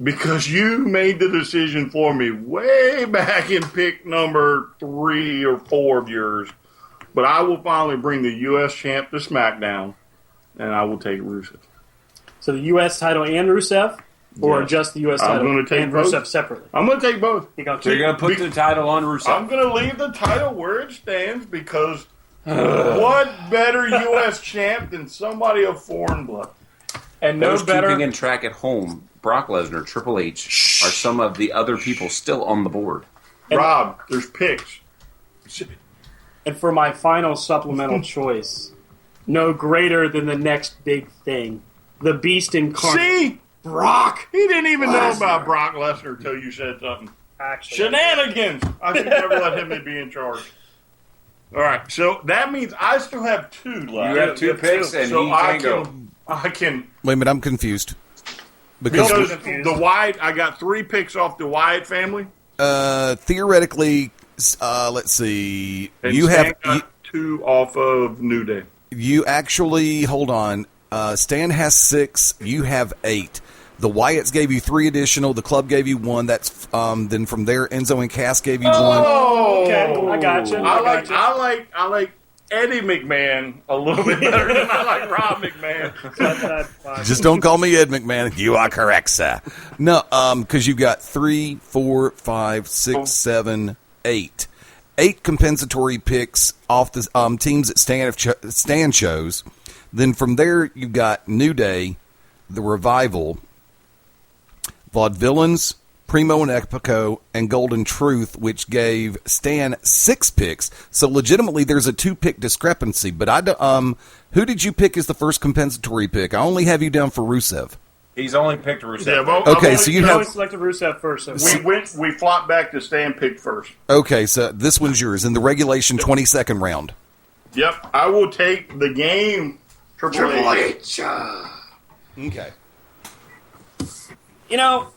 because you made the decision for me way back in pick number 3 or 4 of yours. But I will finally bring the U.S. champ to SmackDown, and I will take Rusev. So the U.S. title and Rusev? Or Yes. just the U.S. I'm title gonna take and both. Rusev separately? I'm going to take both. You gonna So you're keep- going to put the title on Rusev. I'm going to leave the title where it stands because what better U.S. champ than somebody of foreign blood? And no Those better. keeping in track at home, Brock Lesnar, Triple H, are some of the other people still on the board. Rob, there's picks. And for my final supplemental choice, no greater than the next big thing. The Beast incarnate. See? Brock. He didn't even know about Brock Lesnar until you said something. Actually, Shenanigans! I should never let him be in charge. All right, so that means I still have 2 left. You have 2 picks, and so he I can go. I can. Wait a minute, I'm confused. Because The Wyatt, I got 3 picks off the Wyatt family. theoretically, let's see. And You Stan have got 2 off of New Day. you actually hold on. Stan has 6. You have 8. The Wyatts gave you 3 additional. The club gave you 1. That's then from there, Enzo and Cass gave you 1. Oh, okay, I got you. I like Eddie McMahon a little bit better than I like Rob McMahon. Just don't call me Ed McMahon. You are correct, sir. No, because you've got 3, 4, 5, 6, 7, 8. 8 compensatory picks off the teams that Stan chose. Then from there, you've got New Day, The Revival, Vaudevillains, Primo and Epico, and Golden Truth, which gave Stan 6 picks. So legitimately, there's a 2-pick discrepancy. But who did you pick as the first compensatory pick? I only have you down for Rusev. He's only picked Rusev. Yeah, well, Okay, so you have. selected Rusev first. So We flopped back to Stan picked first. Okay, so this one's yours in the regulation 22nd round. Yep, I will take the game. Triple H. Okay. You know,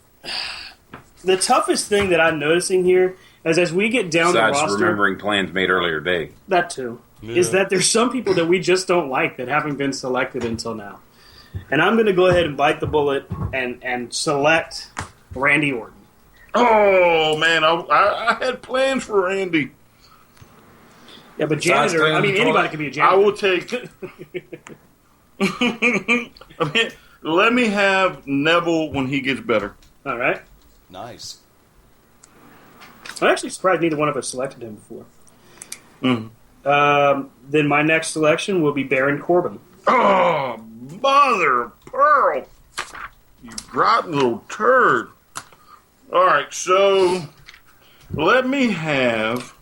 the toughest thing that I'm noticing here is as we get down the Besides roster, remembering plans made earlier today. that too, is that there's some people that we just don't like that haven't been selected until now. And I'm going to go ahead and bite the bullet and select Randy Orton. Oh, man, I had plans for Randy. Yeah, but janitor, I mean, anybody can be a janitor. I will take... let me have Neville when he gets better. All right. Nice. I'm actually surprised neither one of us selected him before. Mm. Then my next selection will be Baron Corbin. Oh, mother of pearl. You rotten little turd. All right, so let me have...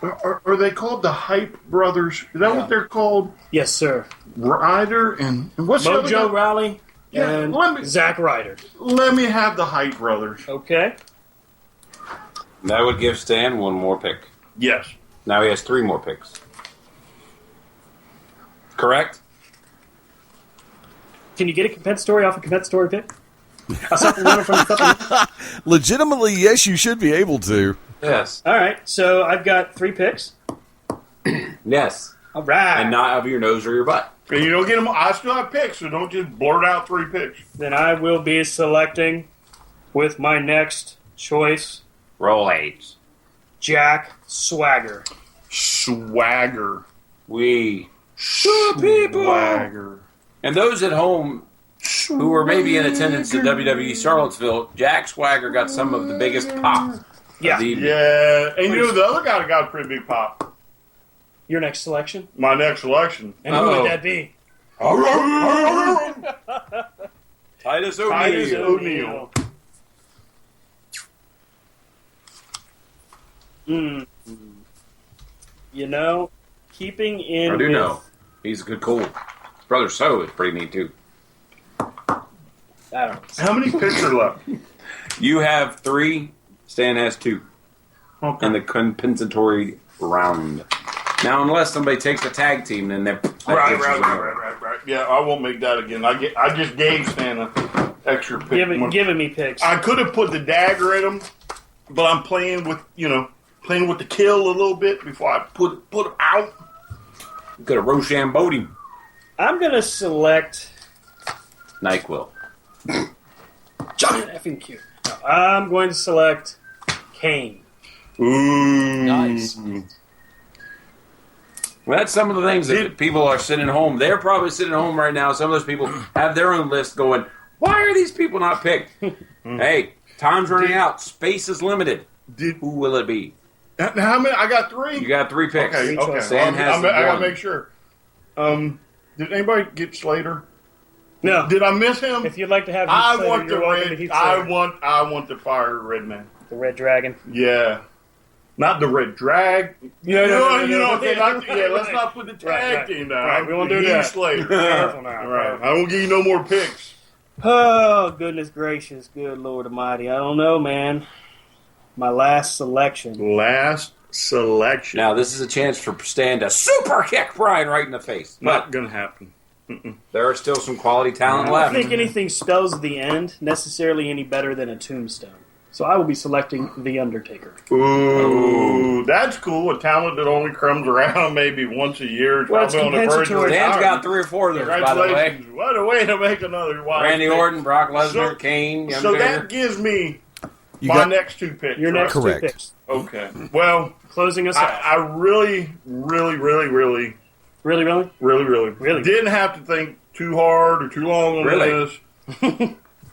Are they called the Hype Brothers? Is that what they're called? Yes, sir. Ryder and what's the other Mojo guy? Rawley and Zack Ryder. Let me have the Hype Brothers. Okay. That would give Stan 1 more pick. Yes. Now he has 3 more picks. Correct? Can you get a compensatory off a compensatory pick? A supplemental from the supplemental? Legitimately, yes, you should be able to. Yes. All right, so I've got 3 picks. Yes. All right. And not of your nose or your butt. And you don't get them. I still have picks, so don't just blurt out 3 picks. Then I will be selecting with my next choice. Roll H. Jack Swagger. Swagger. We. people. Swagger. And those at home who were maybe in attendance at WWE Charlottesville, Jack Swagger got some of the biggest pop. Yeah. Yeah. And you know the other guy got a pretty big pop. Your next selection? My next selection. And who would that be? Titus O'Neil. You know, keeping in I do with... know. He's a good cool. Brother So is pretty neat too. I don't know. How many picks are left? You have 3. Stan has 2. Okay. In the compensatory round. Now, unless somebody takes a tag team, then they're Right. Yeah, I won't make that again. I just gave Stan an extra pick. Giving me picks. I could have put the dagger in him, but I'm playing with the kill a little bit before I put him out. You could have Rochambeau'd him. I'm going to select... NyQuil. John effing Q. No, I'm going to select Kane. Ooh. Nice. Well, that's some of the things that people are sitting home. They're probably sitting home right now. Some of those people have their own list going, why are these people not picked? Hey, time's running out. Space is limited. Who will it be? How many? I got 3. You got 3 picks. Okay. Stan has I got to one. make sure. Did anybody get Slater? No. Did I miss him? If you'd like to have Heath I Slater, want the you're welcome to red. Heath Slater. I want the fire red man. The Red Dragon. Yeah. Not the red drag. No. Let's not put the tag team down. Right, we won't do Heath that. Slater. Careful now. Right. I won't give you no more picks. Oh, goodness gracious. Good Lord Almighty. I don't know, man. My last selection. Now, this is a chance for Stan to super kick Brian right in the face. Not going to happen. There are still some quality talent I left. don't think anything spells the end necessarily any better than a tombstone. So I will be selecting The Undertaker. Ooh, that's cool. A talent that only comes around maybe once a year. Well, it's probably on the verge of compensatory. Dan's retirement. got 3 or 4 of those, by the way. Congratulations. What a way to make another wild Randy pick. Orton, Brock Lesnar, So- Kane, So Undertaker. that gives me You my got- next 2 picks. Your next right? Correct. 2 picks. Okay. Well, Closing us out. I really Really? didn't have to think too hard or too long on Really? this.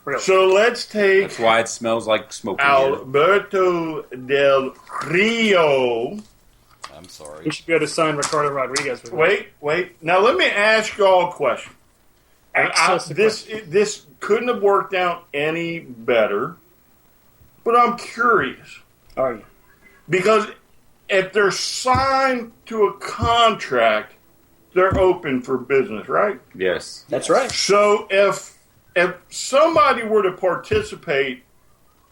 Really? So let's take That's why it smells like smoke in here. Alberto Del Rio. I'm sorry. You should be able to sign Ricardo Rodriguez. With Wait. Now let me ask y'all a question. And Ask us a this couldn't have worked out any better, but I'm curious. Are you? Because if they're signed to a contract, they're open for business, right? Yes. That's right. So if somebody were to participate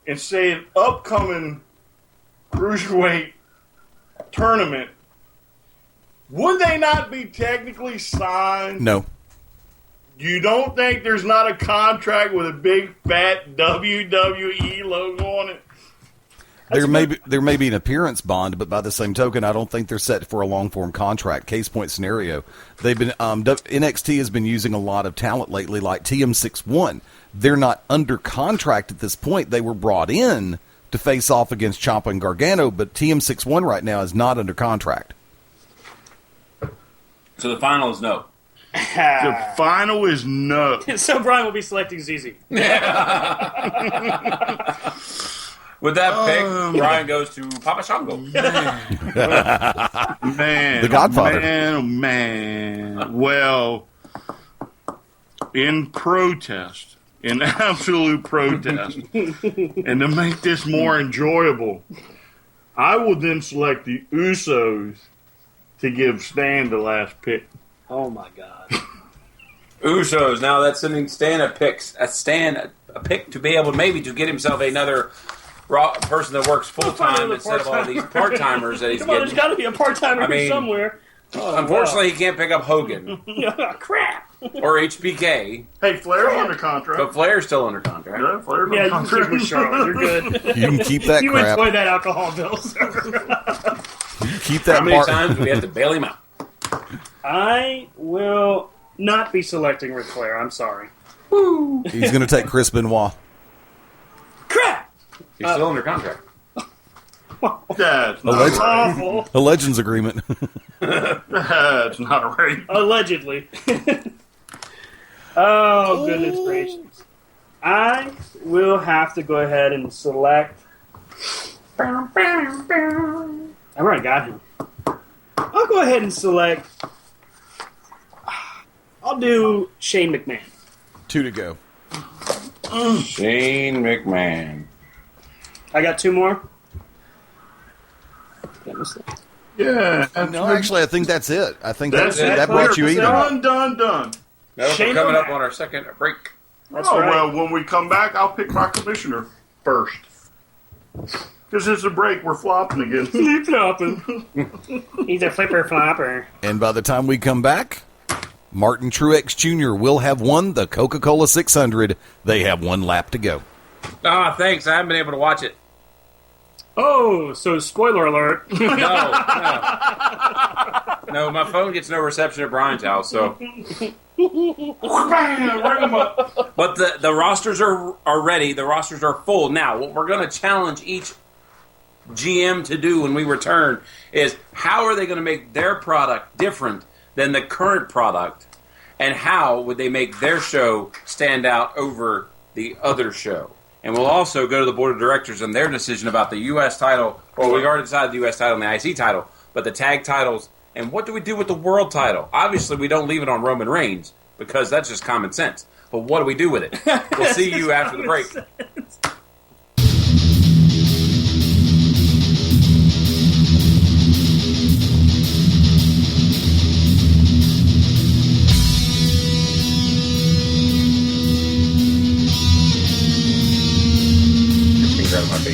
in, say, an upcoming cruiserweight tournament, would they not be technically signed? No. You don't think there's not a contract with a big fat WWE logo on it? There may be an appearance bond, but by the same token, I don't think they're set for a long form contract. Case point scenario, they've been NXT has been using a lot of talent lately, like TM61. They're not under contract at this point. They were brought in to face off against Ciampa and Gargano, but TM61 right now is not under contract. So the final is no. The final is no. So Brian will be selecting ZZ. With that pick, Brian goes to Papa Shango. Man, The Godfather. Man. Well, in absolute protest, and to make this more enjoyable, I will then select the Usos to give Stan the last pick. Oh my God. Usos. Now that's sending Stan a pick to be able maybe to get himself another person that works full time instead of all these part timers that he's Come on, there's getting. got to be a part-timer I mean, somewhere. Oh, Unfortunately, he can't pick up Hogan wow. Crap. or HBK, Hey, Flair's under contract. but Flair's still under contract. Yeah, Flair's Yeah, under you can keep contract. with Charlotte. You're good. You can keep that you crap. enjoy that alcohol bill, sir. Keep that How many part. times do we have to bail him out? I will not be selecting Ric Flair. I'm sorry. He's going to take Chris Benoit. Crap. He's still under contract. That's not Alleged- right. Awful. A Legends agreement. That's not right. Allegedly. Oh, goodness gracious. I will have to go ahead and select. I've already got him. I'll go ahead and select. I'll do Shane McMahon. 2 to go. Shane McMahon. I got 2 more. Yeah. No, actually, I think that's it. I think That's that, it. that brought you even. Done. Now we're Shane coming up McMahon. on our second break. That's Oh, right. well, when we come back, I'll pick my commissioner first. Because it's a break, we're flopping again. Flip flopping. He's a flipper flopper. And by the time we come back, Martin Truex Jr. will have won the Coca-Cola 600. They have 1 lap to go. Ah, thanks. I haven't been able to watch it. Oh, so spoiler alert. No. No, my phone gets no reception at Brian's house, so. But the rosters are ready. The rosters are full. Now, what we're going to challenge each GM to do when we return is how are they going to make their product different than the current product, and how would they make their show stand out over the other show? And we'll also go to the board of directors and their decision about the U.S. title. Well, we already decided the U.S. title and the IC title, but the tag titles And what do we do with the world title? Obviously, we don't leave it on Roman Reigns because that's just common sense. But what do we do with it? We'll see you after the break.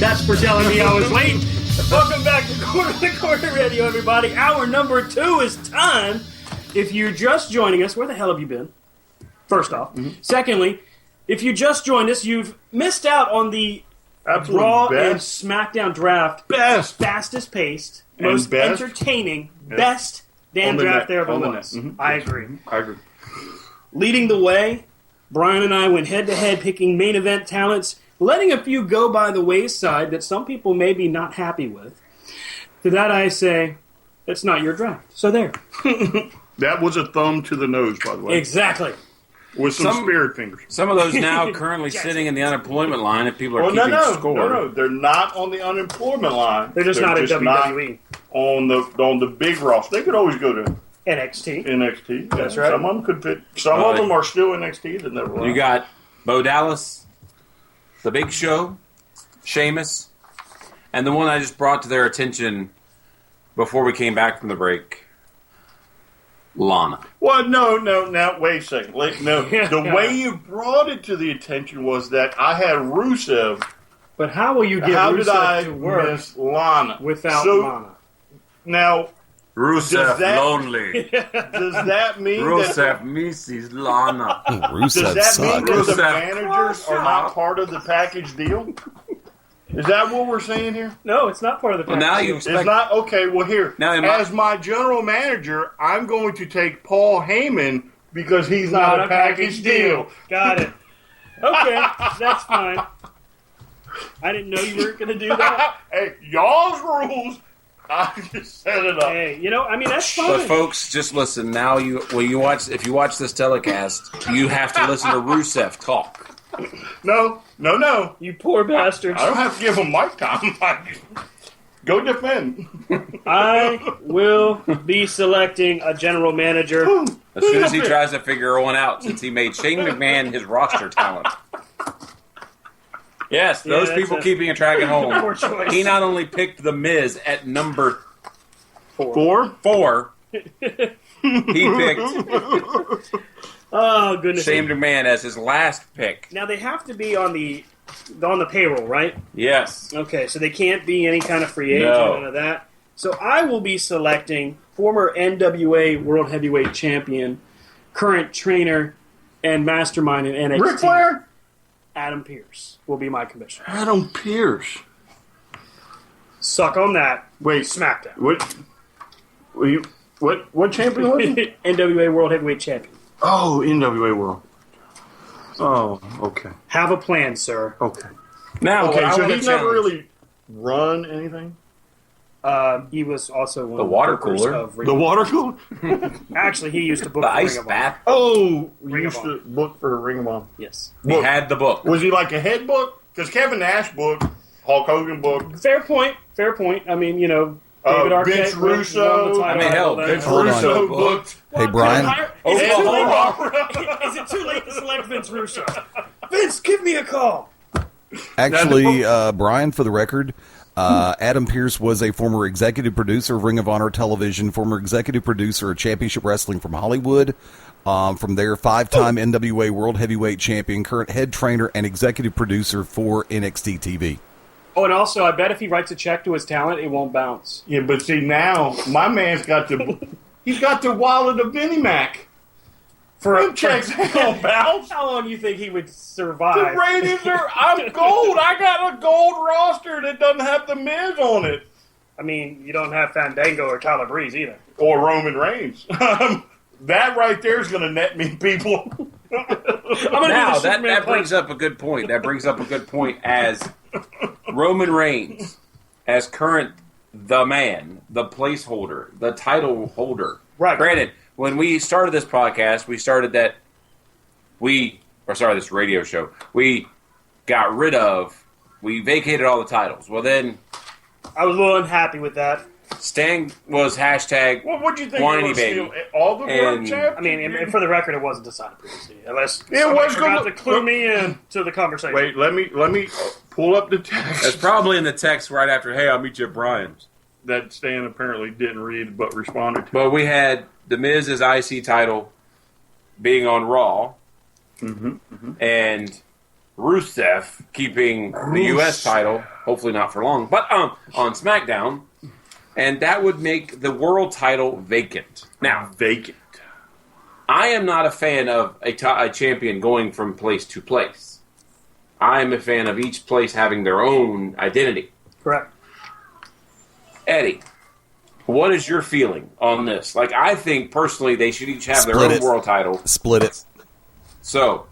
That's for telling me I was late. Welcome back to Corner to Corner Radio, everybody. Hour number 2 is time. If you're just joining us, where the hell have you been? First off. Mm-hmm. Secondly, if you just joined us, you've missed out on the Raw and SmackDown draft. Fastest paced, most entertaining, best damn draft there ever was. Mm-hmm. I agree. I agree. Leading the way, Brian and I went head-to-head picking main event talents, letting a few go by the wayside that some people may be not happy with. To that I say, it's not your draft. So there. That was a thumb to the nose, by the way. Exactly. With some spirit fingers. Some of those now currently sitting in the unemployment line if people are keeping score. No, they're not on the unemployment line. They're just not in WWE. Not on the big roster. They could always go to NXT. That's right. Some of them could fit. Some of them are still NXT that never left. You got Bo Dallas, The Big Show, Sheamus, and the one I just brought to their attention before we came back from the break, Lana. Well, no, now, wait a second. The way you brought it to the attention was that I had Rusev. But how will you get Rusev to work miss Lana? Without Lana? Now, Rusev lonely. Does that mean Rusev misses Lana? Rusev does that mean that Rusev the managers are not part of the package deal? Is that what we're saying here? No, it's not part of the package deal. It's not? Okay, well here, as my general manager, I'm going to take Paul Heyman because he's not a package deal. Got it. Okay, that's fine. I didn't know you were going to do that. Hey, y'all's rules. I just set it up. Hey, that's fine. But folks, just listen. Now, if you watch this telecast, you have to listen to Rusev talk. No. You poor bastards. I don't have to give him mic time. Go defend. I will be selecting a general manager. As soon as he tries to figure one out, since he made Shane McMahon his roster talent. Yes, those people keeping a track at home. He not only picked The Miz at number 4. He picked oh goodness, Shane McMahon as his last pick. Now they have to be on the payroll, right? Yes. Okay, so they can't be any kind of free agent, none of that. So I will be selecting former NWA World Heavyweight Champion, current trainer, and mastermind in NXT. Ric Flair? Adam Pearce will be my commissioner. Adam Pearce. Suck on that. Wait, SmackDown. What champion was he? NWA World Heavyweight Champion. Oh, NWA World. Oh, okay. Have a plan, sir. Okay. Now, so he's never really run anything? He was also one the of water the cooler. of Ring the water cooler? Actually, he used to book the for ice Ring of bath. Oh, he Ring used of Honor. to book for Ring of Honor. Yes. He had the book. Was he like a head book? Because Kevin Nash booked, Hulk Hogan booked. Fair point. I mean, David Arquette. Vince Russo. Vince Russo booked. Hey, Brian. Is it too late to select Vince Russo? Vince, give me a call. Actually, Brian, for the record, Adam Pearce was a former executive producer of Ring of Honor Television, former executive producer of Championship Wrestling from Hollywood. From there, 5-time NWA World Heavyweight Champion, current head trainer and executive producer for NXT TV. Oh, and also, I bet if he writes a check to his talent, it won't bounce. Yeah, but see, now, my man's got he's got the wallet of Vinnie Mac. For checks don't bounce. How long do you think he would survive? The ratings I'm gold. I got a gold roster that doesn't have the Miz on it. I mean, you don't have Fandango or Tyler Breeze either. Or Roman Reigns. That right there is going to net me people. Now, that brings up a good point. That brings up a good point as Roman Reigns, as current the man, the placeholder, the title holder. Right. Granted, when we started this podcast, this radio show, we vacated all the titles. Well, then I was a little unhappy with that. Stan was hashtag Well, what'd you think? whiny It was baby. still all the world And- champs? I mean, and for the record, it wasn't decided previously. Unless It somebody was forgot gonna- to clue me in to the conversation. Wait, let me pull up the text. That's probably in the text right after, hey, I'll meet you at Brian's. That Stan apparently didn't read but responded to. But we had The Miz's IC title being on Raw, and Rusev keeping the U.S. title, hopefully not for long, but on SmackDown, and that would make the world title vacant. Now, Vacant. I am not a fan of a champion going from place to place. I am a fan of each place having their own identity. Correct. Eddie, what is your feeling on this? Like, I think personally they should each have their Split own it. world title. Split it. So,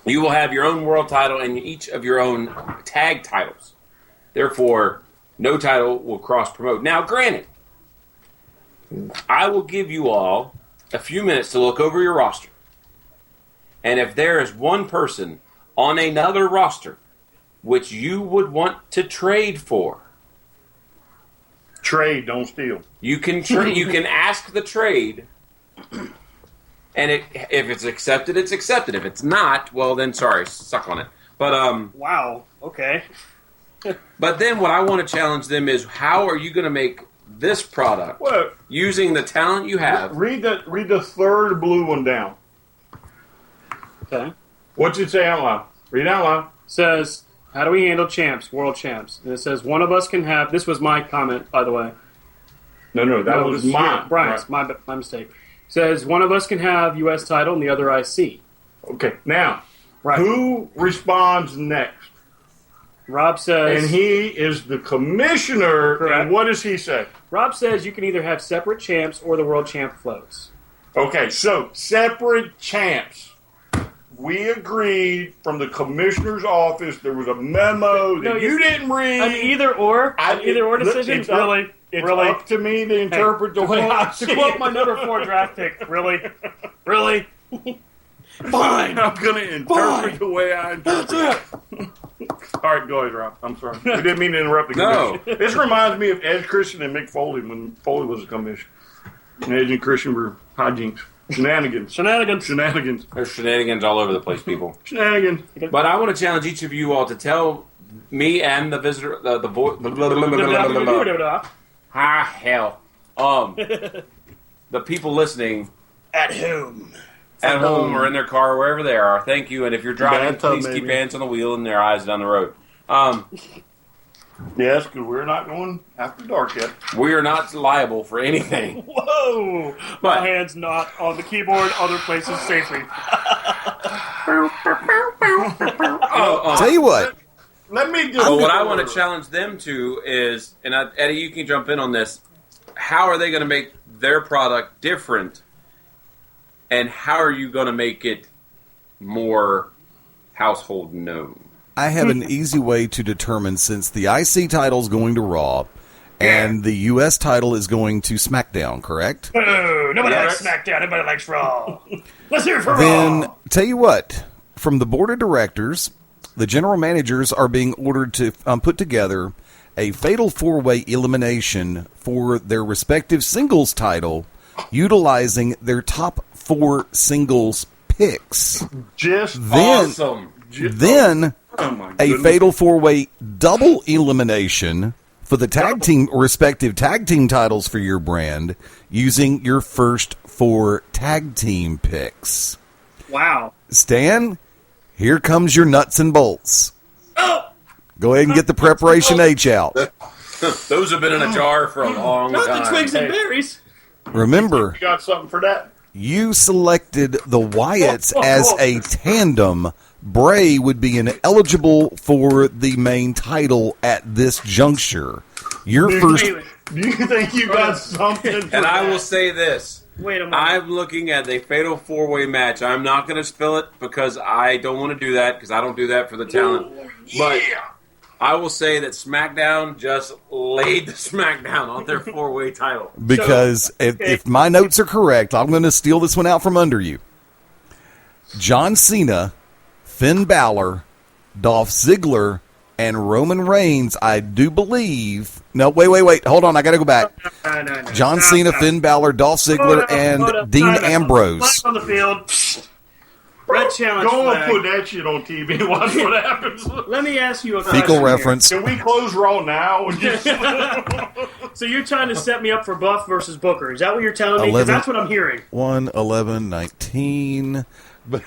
you will have your own world title and each of your own tag titles. Therefore, no title will cross-promote. Now, granted, I will give you all a few minutes to look over your roster. And if there is one person on another roster which you would want to trade for, Trade, don't steal. you can you can ask the trade, and if it's accepted, it's accepted. If it's not, well, then sorry, suck on it. But Wow. Okay. but then what I want to challenge them is, how are you going to make this product What? using the talent you have? Read the third blue one down. Okay. What's it say out loud? Read it out loud. Says, how do we handle champs, world champs? And it says, one of us can have. This was my comment, by the way. No, that No, was this is mine. Brian's. Right. My mistake. Says one of us can have U.S. title and the other IC. Okay, now, Right. who responds next? Rob says. And he is the commissioner. Correct. And what does he say? Rob says you can either have separate champs or the world champ floats. Okay, so separate champs. We agreed from the commissioner's office. There was a memo that you didn't read. An either or decision. It's up- Really, It's really. up to me to interpret the way I see To quote it. my number 4 draft pick. Really, really. Fine. I'm going to interpret the way I interpret it. All right, go ahead, Rob. I'm sorry. We didn't mean to interrupt the No. commission. This reminds me of Edge Christian and Mick Foley when Foley was a commission. And Edge and Christian were hijinks. Shenanigans. There's shenanigans all over the place, people. Shenanigans. But I want to challenge each of you all to tell me and the visitor, the voice. Hell. The people listening At home. at home or in their car, wherever they are, thank you. And if you're driving, Bathtub, please keep maybe. your hands on the wheel and their eyes down the road. Yes, because we're not going after dark yet. We are not liable for anything. Whoa! But- My hand's not on the keyboard. Other places safely. Tell you what. Let me do Well, what I want to challenge them to is, and Eddie, you can jump in on this. How are they going to make their product different, and how are you going to make it more household known? I have an easy way to determine, since the IC title is going to Raw and the U.S. title is going to SmackDown, correct? Oh, nobody likes SmackDown. Everybody likes Raw. Let's hear it for Then, Raw. tell you what, from the board of directors, the general managers are being ordered to put together a fatal 4-way elimination for their respective singles title, utilizing their top 4 singles picks. Just Then, Awesome. then oh my a goodness. fatal 4-way double elimination for the respective tag team titles for your brand, using your first 4 tag team picks. Wow. Stan, here comes your nuts and bolts. Oh! Go ahead and get the preparation H out. Those have been in a jar for a long Not time. the twigs and berries. Remember, You got something for that? you selected the Wyatts as a tandem. Bray would be ineligible for the main title at this juncture. Your first. Wait, Do you think you got something for And I that? will say this. wait a moment. I'm looking at a fatal 4-way match. I'm not going to spill it because I don't want to do that, because I don't do that for the talent. But I will say that SmackDown just laid the SmackDown on their 4-way title. Because if my notes are correct, I'm going to steal this one out from under you. John Cena, Finn Balor, Dolph Ziggler, And Roman Reigns, I do believe. No, wait. Hold on. I got to go back. No. John Cena, Finn Balor, Dolph Ziggler, and Dean Ambrose. Flag on the field. Red challenge Go flag. and put that shit on TV and watch what happens. Let me ask you a question. Fecal here. reference. Can we close Raw now? And just... So you're trying to set me up for Buff versus Booker. Is that what you're telling me? Because that's what I'm hearing. 1, 11, 19. But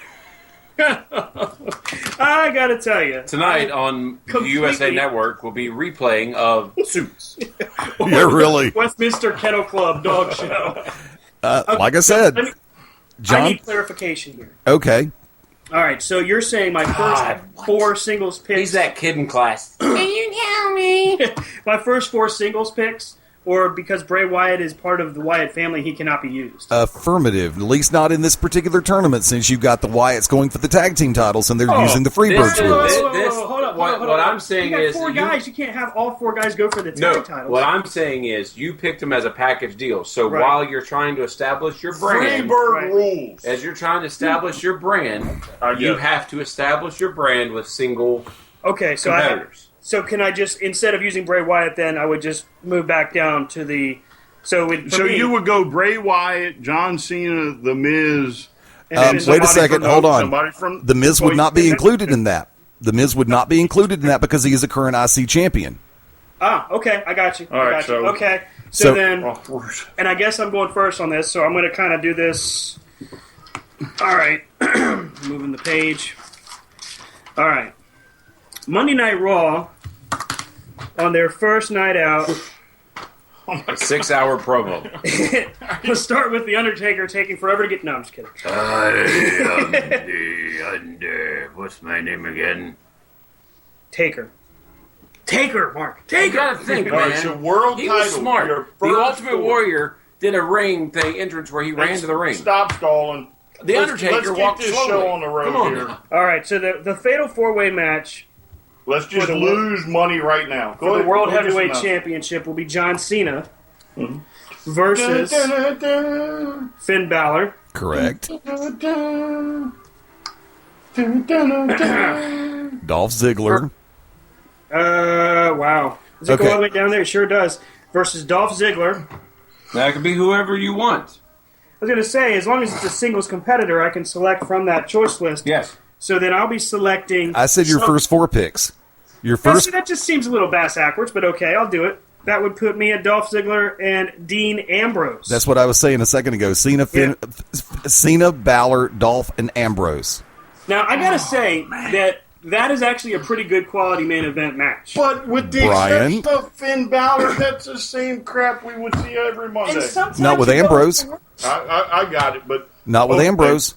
I got to tell you. Tonight on the USA Network will be replaying of Suits. Yeah, really. Westminster Kennel Club dog show. Like I said, John. I need clarification here. Okay. All right, so you're saying my first 4 singles picks. He's that kid in class. Can you tell me? My first 4 singles picks, or because Bray Wyatt is part of the Wyatt family, he cannot be used. Affirmative. At least not in this particular tournament, since you've got the Wyatts going for the tag team titles and they're using the Freebirds rules. Hold up. What I'm saying you got is 4 guys. You can't have all 4 guys go for the tag titles. What I'm saying is you picked them as a package deal. So Right. while you're trying to establish your brand, Freebird rules. as you're trying to establish your brand, you have to establish your brand with single competitors. So can I just, instead of using Bray Wyatt, then I would just move back down to the. So you would go Bray Wyatt, John Cena, The Miz. Wait a second. Hold on. The Miz would not be included in that. The Miz would not be included in that because he is a current IC champion. Okay. I got you. All right, so- okay. So then, and I guess I'm going first on this, so I'm going to kind of do this. All right. Moving the page. All right. Monday Night Raw, on their first night out. A 6-hour promo. Let's start with The Undertaker taking forever to get... No, I'm just kidding. I am the Under. What's my name again? Taker, Mark. You Taker! gotta think, All man. right, so world He was title, smart. your The first Ultimate 4. Warrior did a ring thing entrance where he ran to the ring. Stop stalling. The Undertaker let's walked get this slowly. show on the road Come on here. now. All right, so the Fatal 4-Way match Let's just For the lose money right now. Go for the ahead, World go get Heavyweight some Championship will be John Cena Mhm. versus numbers. Finn Balor. Correct. Dolph Ziggler. Wow. Does it go all the way down there? It sure does. Versus Dolph Ziggler. That could be whoever you want. I was going to say, as long as it's a singles competitor, I can select from that choice list. Yes. So then I'll be selecting... I said your first 4 picks. Your first. That just seems a little bass-backwards, but okay, I'll do it. That would put me at Dolph Ziggler and Dean Ambrose. That's what I was saying a second ago. Cena, Balor, Dolph, and Ambrose. Now, I got to say that is actually a pretty good quality main event match. But with the Brian. exception of Finn Balor, that's the same crap we would see every Monday. Not with Ambrose. I got it, but... Not with Ambrose.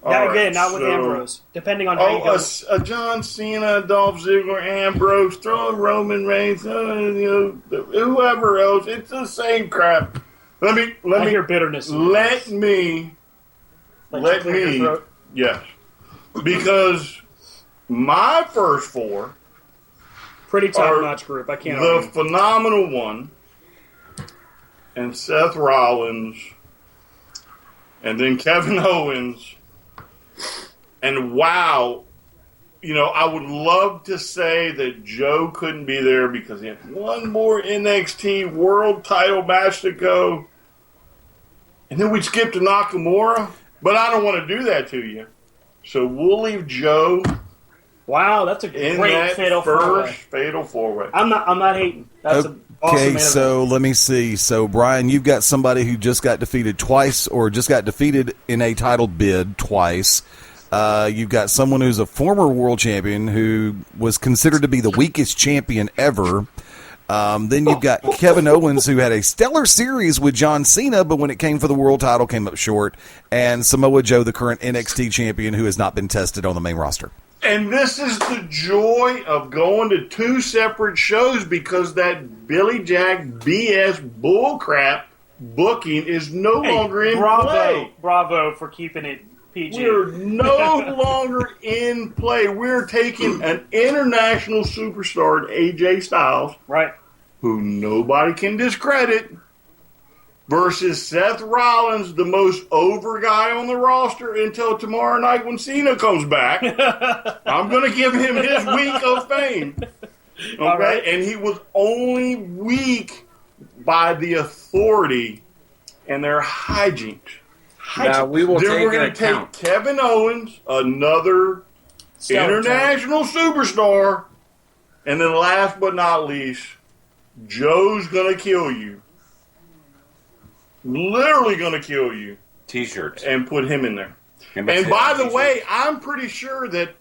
Not with Ambrose. Depending on how you go. A John Cena, Dolph Ziggler, Ambrose, throw a Roman Reigns, whoever else. It's the same crap. Let me hear bitterness. Let me. Yes, because my first 4 pretty top-notch group. I can't. The Phenomenal One and Seth Rollins, and then Kevin Owens. And wow, I would love to say that Joe couldn't be there because he had one more NXT world title match to go. And then we'd skip to Nakamura. But I don't want to do that to you. So we'll leave Joe. Wow, that's a great fatal 4-way. Fatal 4-way. I'm not hating. That's an awesome Okay, main so event. let me see. So, Brian, you've got somebody who just got defeated twice or just got defeated in a title bid twice. You've got someone who's a former world champion who was considered to be the weakest champion ever. Then you've got Kevin Owens, who had a stellar series with John Cena, but when it came for the world title, came up short. And Samoa Joe, the current NXT champion, who has not been tested on the main roster. And this is the joy of going to 2 separate shows because that Billy Jack BS bullcrap booking is no longer in play. Bravo for keeping it PG. We're no longer in play. We're taking an international superstar, AJ Styles, right, who nobody can discredit, versus Seth Rollins, the most over guy on the roster, until tomorrow night when Cena comes back. I'm going to give him his week of fame. Okay? Right. And he was only weak by the Authority and their hijinks. Now, we will Then take we're an going to account. take Kevin Owens, another international superstar, and then last but not least, Joe's going to kill you. Literally going to kill you. T-shirts. And put him in there. And by the way, I'm pretty sure that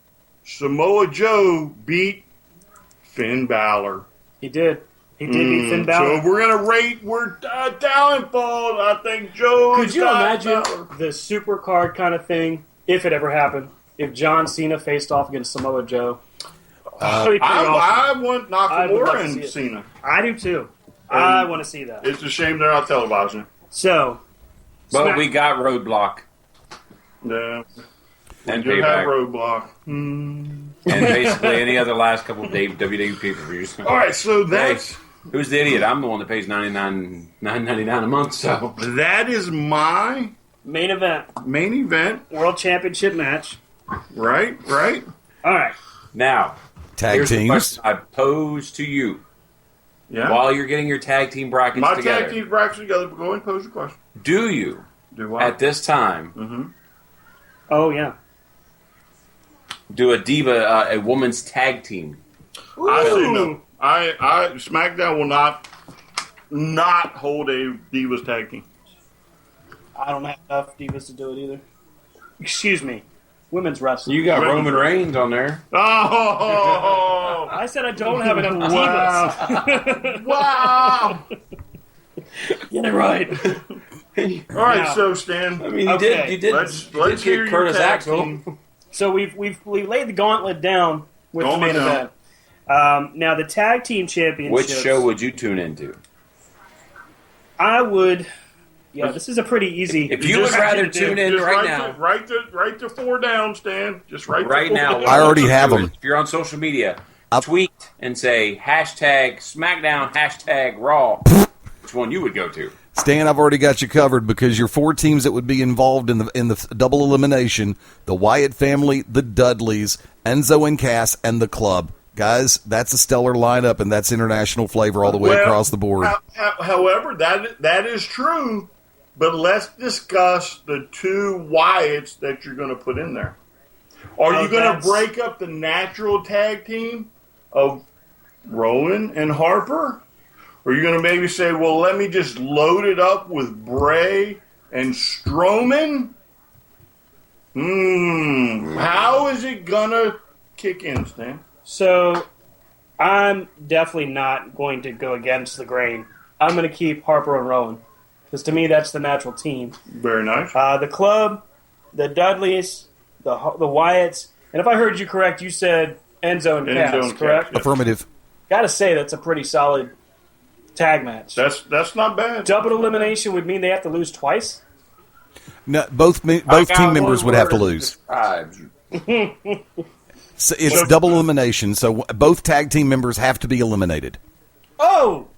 Samoa Joe beat Finn Balor. He did. He did beat Finn Balor. So if we're going to rate where talent falls, I think Joe. Could you imagine the super card kind of thing, if it ever happened, if John Cena faced off against Samoa Joe? I want Nakamura and see it. Cena. I do too. I want to see that. It's a shame they're not televising. So, But we got Roadblock. Yeah. And We do have Payback. Roadblock. And basically any other last couple of WWE pay-per-views. All right, so that's... Who's the idiot? I'm the one that pays $9.99 a month, so... That is my... main event. Main event. World Championship match. Right. All right. Now, Tag here's the teams. question I pose to you. Yeah. While you're getting your tag team brackets My together. tag team brackets together, but go ahead and pose the question. Do you, at this time, Oh, yeah. do a woman's tag team? I say no. I SmackDown will not hold a Divas tag team. I don't have enough divas to do it either. Excuse me. Women's wrestling. You got Roman Reigns on there. Oh! I said I don't have enough Wow. divas. Wow! Get it right. All right, Now- so Stan. I mean, you Okay. did. Let's get hear your Curtis tag Axel. team. So we've laid the gauntlet down with Gauntlet the main down. event. Now the tag team championships. Which show would you tune into? I would. Yeah, this is a pretty easy. If you would rather tune in Just right now, write the 4 down, Stan. Just write right the 4 now, down. I already have them. If you're on social media, tweet and say hashtag SmackDown, hashtag Raw. Which one you would go to? Stan, I've already got you covered because your 4 teams that would be involved in the double elimination: the Wyatt family, the Dudleys, Enzo and Cass, and the Club. Guys, that's a stellar lineup, and that's international flavor all the way across the board. However, that is true, but let's discuss the 2 Wyatts that you're going to put in there. Are you going to break up the natural tag team of Rowan and Harper? Or are you going to maybe say, well, let me just load it up with Bray and Strowman? How is it going to kick in, Stan? So, I'm definitely not going to go against the grain. I'm going to keep Harper and Rowan because to me that's the natural team. Very nice. The Club, the Dudleys, the Wyatts, and if I heard you correct, you said Enzo and Cass, correct? Yes. Affirmative. Got to say that's a pretty solid tag match. That's not bad. Double elimination would mean they have to lose twice. No, both team members would have to lose. So it's double elimination, so both tag team members have to be eliminated. Oh,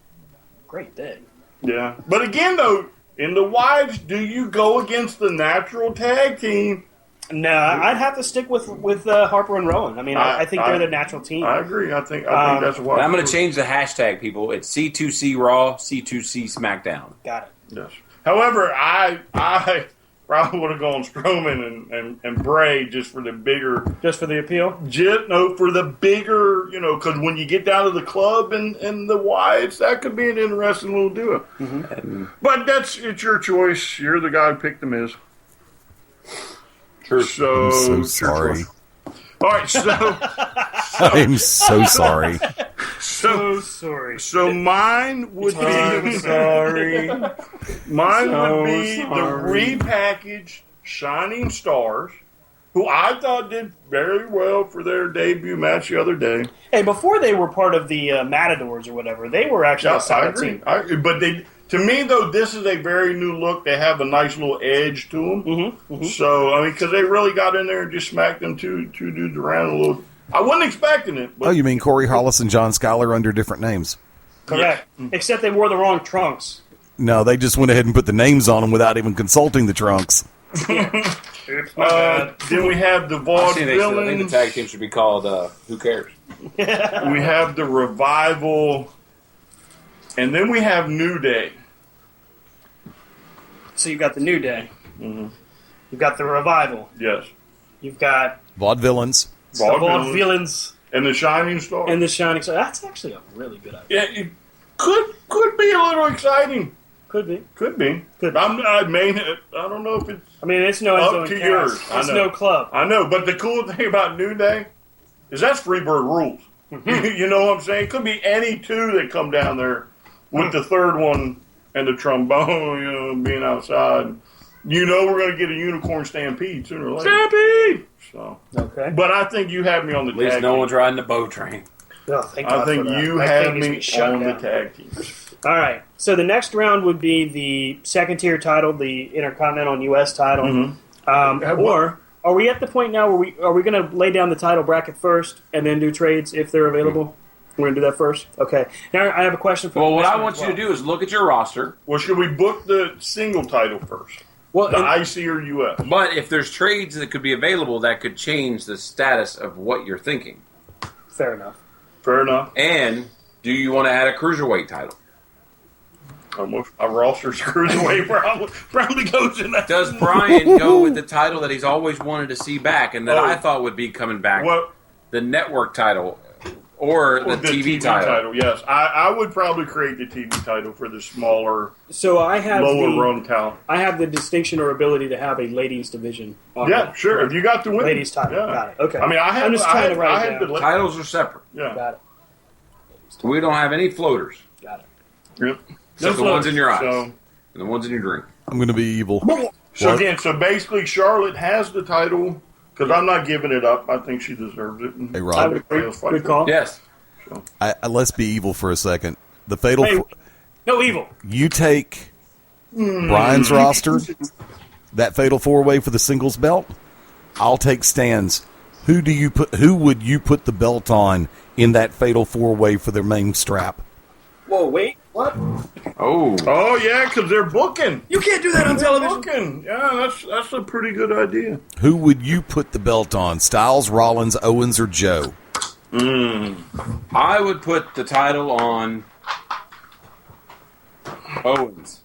great thing. Yeah. But again, though, in the wives, do you go against the natural tag team? No, I'd have to stick with Harper and Rowan. I mean, I think they're the natural team. I agree. I think that's what I'm going to change the hashtag, people. It's C2C Raw, C2C SmackDown. Got it. Yes. However, I probably would have gone Strowman and Bray just for the bigger... Just for the appeal? No, for the bigger, because when you get down to the Club and the Wyatts, that could be an interesting little duo. Mm-hmm. But it's your choice. You're the guy who picked the Miz. True. So, I'm so sorry. All right, I'm so sorry. So sorry. So mine would be sorry. Mine So would be sorry. the repackaged Shining Stars, who I thought did very well for their debut match the other day. Hey, before they were part of the Matadors or whatever, they were actually a I solid agree. team. But to me, though, this is a very new look. They have a nice little edge to them. Mm-hmm. So, I mean, because they really got in there and just smacked them two dudes around a little. I wasn't expecting it. But Oh, you mean Corey Hollis and John Schuyler under different names? Correct. Except they wore the wrong trunks. No, they just went ahead and put the names on them without even consulting the trunks. Then we have the I think the Vaudevillains. tag team should be called Who Cares? We have the Revival. And then we have New Day. So you've got the New Day. Mm-hmm. You've got the Revival. Yes. You've got Vaudevillains. the Vaudevillains. And the Shining Star. And the Shining Star. That's actually a really good idea. Yeah, it could be a little exciting. Could be. Could be. Could. I don't know if it's I mean, it's no up to yours. It's no club. I know, but the cool thing about New Day is that's Freebird rules. You know what I'm saying? It could be any two that come down there with the third one and the trombone, being outside. You know we're going to get a unicorn stampede sooner or later. Stampede! So, okay. But I think you have me on the At least tag no team. one's riding the bow train. Oh, thank I God think for that. you That have thing needs to me be shut on the down. tag team. All right. So the next round would be the second tier title, the Intercontinental and U.S. title. Mm-hmm. Or are we at the point now where are we going to lay down the title bracket first and then do trades if they're available? We're going to do that first? Okay. Now I have a question for Well, what I listeners want as you well. to do is look at your roster. Well, should we book the single title first? Well, the IC or US? But if there's trades that could be available, that could change the status of what you're thinking. Fair enough. Fair enough. And do you want to add a cruiserweight title? A roster's cruiserweight probably goes in that. Does Brian go with the title that he's always wanted to see back and that I thought would be coming back? What? The network title or the TV title? Yes, I would probably create the TV title for the smaller, So I have lower run talent. I have the distinction or ability to have a ladies division. On Yeah, it. sure. If you got the win, Ladies title. Yeah. Got it. Okay. I mean, I'm just trying to write it down. Titles are separate. Yeah. Got it. We don't have any floaters. Got it. Yep. Except the ones in your eyes. So, And the ones in your drink. I'm going to be evil. so again, basically Charlotte has the title because I'm not giving it up. I think she deserves it. Hey, I Rob, would agree. Good call. Yes. let's be evil for a second. The fatal. Hey, no evil. You take Brian's roster, that fatal 4-way for the singles belt. I'll take Stan's. Who would you put the belt on in that fatal 4-way for their main strap? Whoa, wait. What? Oh yeah, because they're booking. You can't do that on television. Booking. Yeah, that's a pretty good idea. Who would you put the belt on? Styles, Rollins, Owens, or Joe? I would put the title on Owens.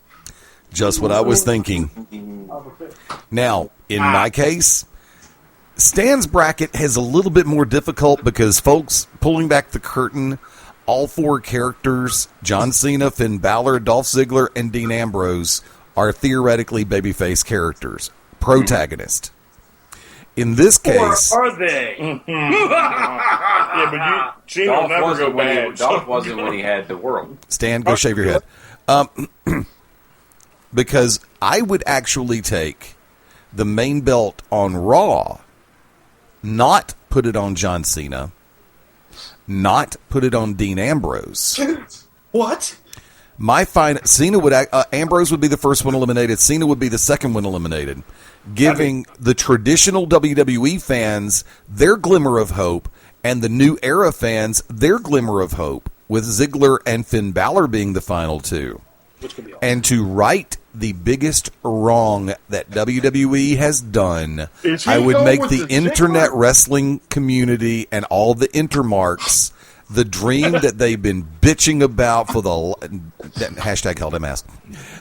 Just what I was thinking. Now, in my case, Stan's bracket has a little bit more difficult because, folks, pulling back the curtain, all 4 characters, John Cena, Finn Balor, Dolph Ziggler, and Dean Ambrose, are theoretically babyface characters, protagonist. In this case... Or are they? Yeah, but Cena will never go bad. Dolph wasn't when he had the world. Stan, go shave your head. Because I would actually take the main belt on Raw, not put it on John Cena, not put it on Dean Ambrose. What? Cena would Ambrose would be the first one eliminated. Cena would be the second one eliminated, giving the traditional WWE fans their glimmer of hope, and the new era fans their glimmer of hope, with Ziggler and Finn Balor being the final 2. Which could be awesome. And to right the biggest wrong that WWE has done, I would make the internet wrestling community and all the intermarks the dream that they've been bitching about for the hashtag held ass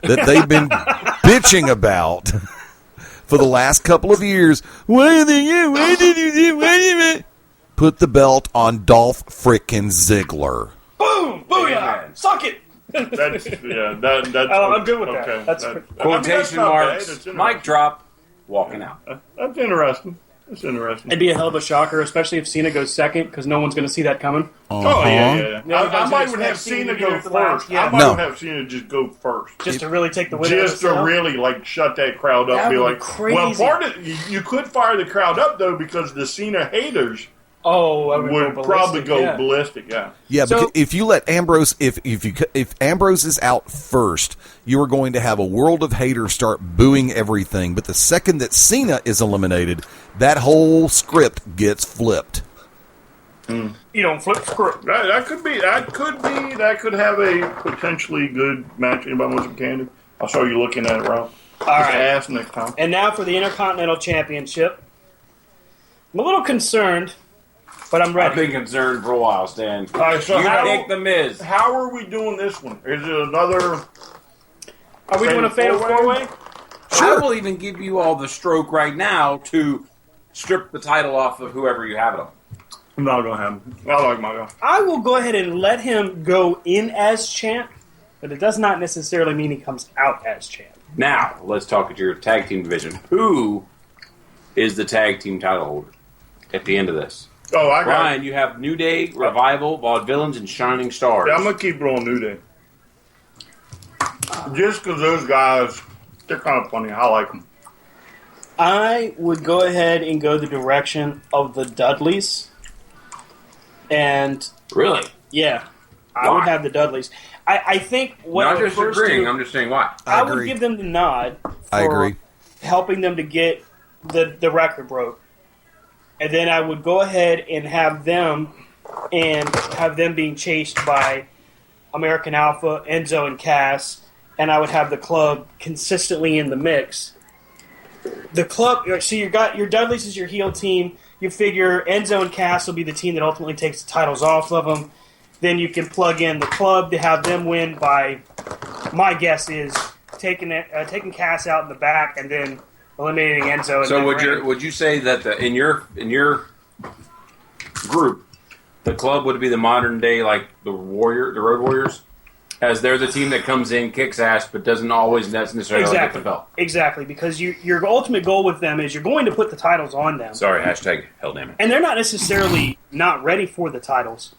that they've been bitching about for the last couple of years. What did you do? Put the belt on Dolph frickin' Ziggler. Boom! Booyah! Suck it! That's I'm good with that. That's Quotation marks, mic drop, walking out. That's interesting. That's interesting. It'd be a hell of a shocker, especially if Cena goes second, because no one's going to see that coming. Oh, yeah. No, I might would have Cena go first. I might would have Cena just go first. Just to really take the win. Just to really, shut that crowd up. That And be would like, be crazy. well, part of you could fire the crowd up, though, because the Cena haters would probably go ballistic, yeah. Yeah, because if you let Ambrose, if Ambrose is out first, you are going to have a world of haters start booing everything. But the second that Cena is eliminated, that whole script gets flipped. You don't flip the script. That could have a potentially good match. Anybody want some candy? I'll show you looking at it, Rob. All right. Ass next time. And now for the Intercontinental Championship. I'm a little concerned, but I'm ready. I've been concerned for a while, Stan. All right, so you pick The Miz. How are we doing this one? Is it another... Are we doing a fatal four-way? Sure. I will even give you all the stroke right now to strip the title off of whoever you have it on. I'm not going to have him. I like my guy. I will go ahead and let him go in as champ, but it does not necessarily mean he comes out as champ. Now, let's talk at your tag team division. Who is the tag team title holder at the end of this? Oh, I got Ryan, you have New Day, Revival, Vaudevillains, and Shining Stars. Yeah, I'm going to keep rolling New Day. Just because those guys, they're kind of funny. I like them. I would go ahead and go the direction of the Dudleys. And really? Yeah. I would have the Dudleys. I think what not I would just first agreeing, do, I'm just saying why. I would give them the nod for helping them to get the record broke. And then I would go ahead and have them being chased by American Alpha, Enzo, and Cass, and I would have the club consistently in the mix. The club, so you got your Dudleys is your heel team. You figure Enzo and Cass will be the team that ultimately takes the titles off of them. Then you can plug in the club to have them win by, my guess is, taking Cass out in the back and then eliminating Enzo. And so would you say that in your group, the club would be the modern day like the Road Warriors, as they're the team that comes in, kicks ass, but doesn't always necessarily get the belt. Exactly, because your ultimate goal with them is you're going to put the titles on them. Sorry, hashtag hell damn it. And they're not necessarily not ready for the titles,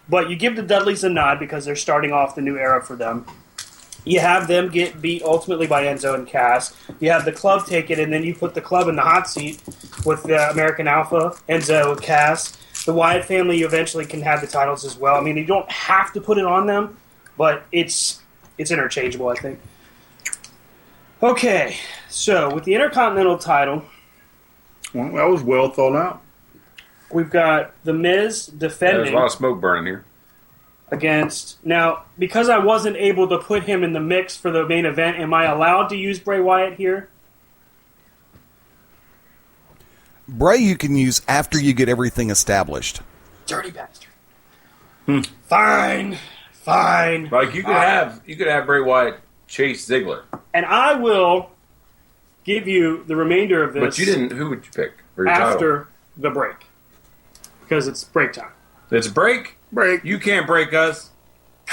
but you give the Dudleys a nod because they're starting off the new era for them. You have them get beat ultimately by Enzo and Cass. You have the club take it, and then you put the club in the hot seat with the American Alpha, Enzo, Cass. The Wyatt family, you eventually can have the titles as well. I mean, you don't have to put it on them, but it's interchangeable, I think. Okay, so with the Intercontinental title... Well, that was well thought out. We've got The Miz defending... There's a lot of smoke burning here. Against... Now, because I wasn't able to put him in the mix for the main event, am I allowed to use Bray Wyatt here? Bray you can use after you get everything established. Dirty bastard. Fine. Like you could have Bray Wyatt chase Ziggler. And I will give you the remainder of this. But you didn't. Who would you pick for your after title? The break? Because it's break time. It's break. You can't break us.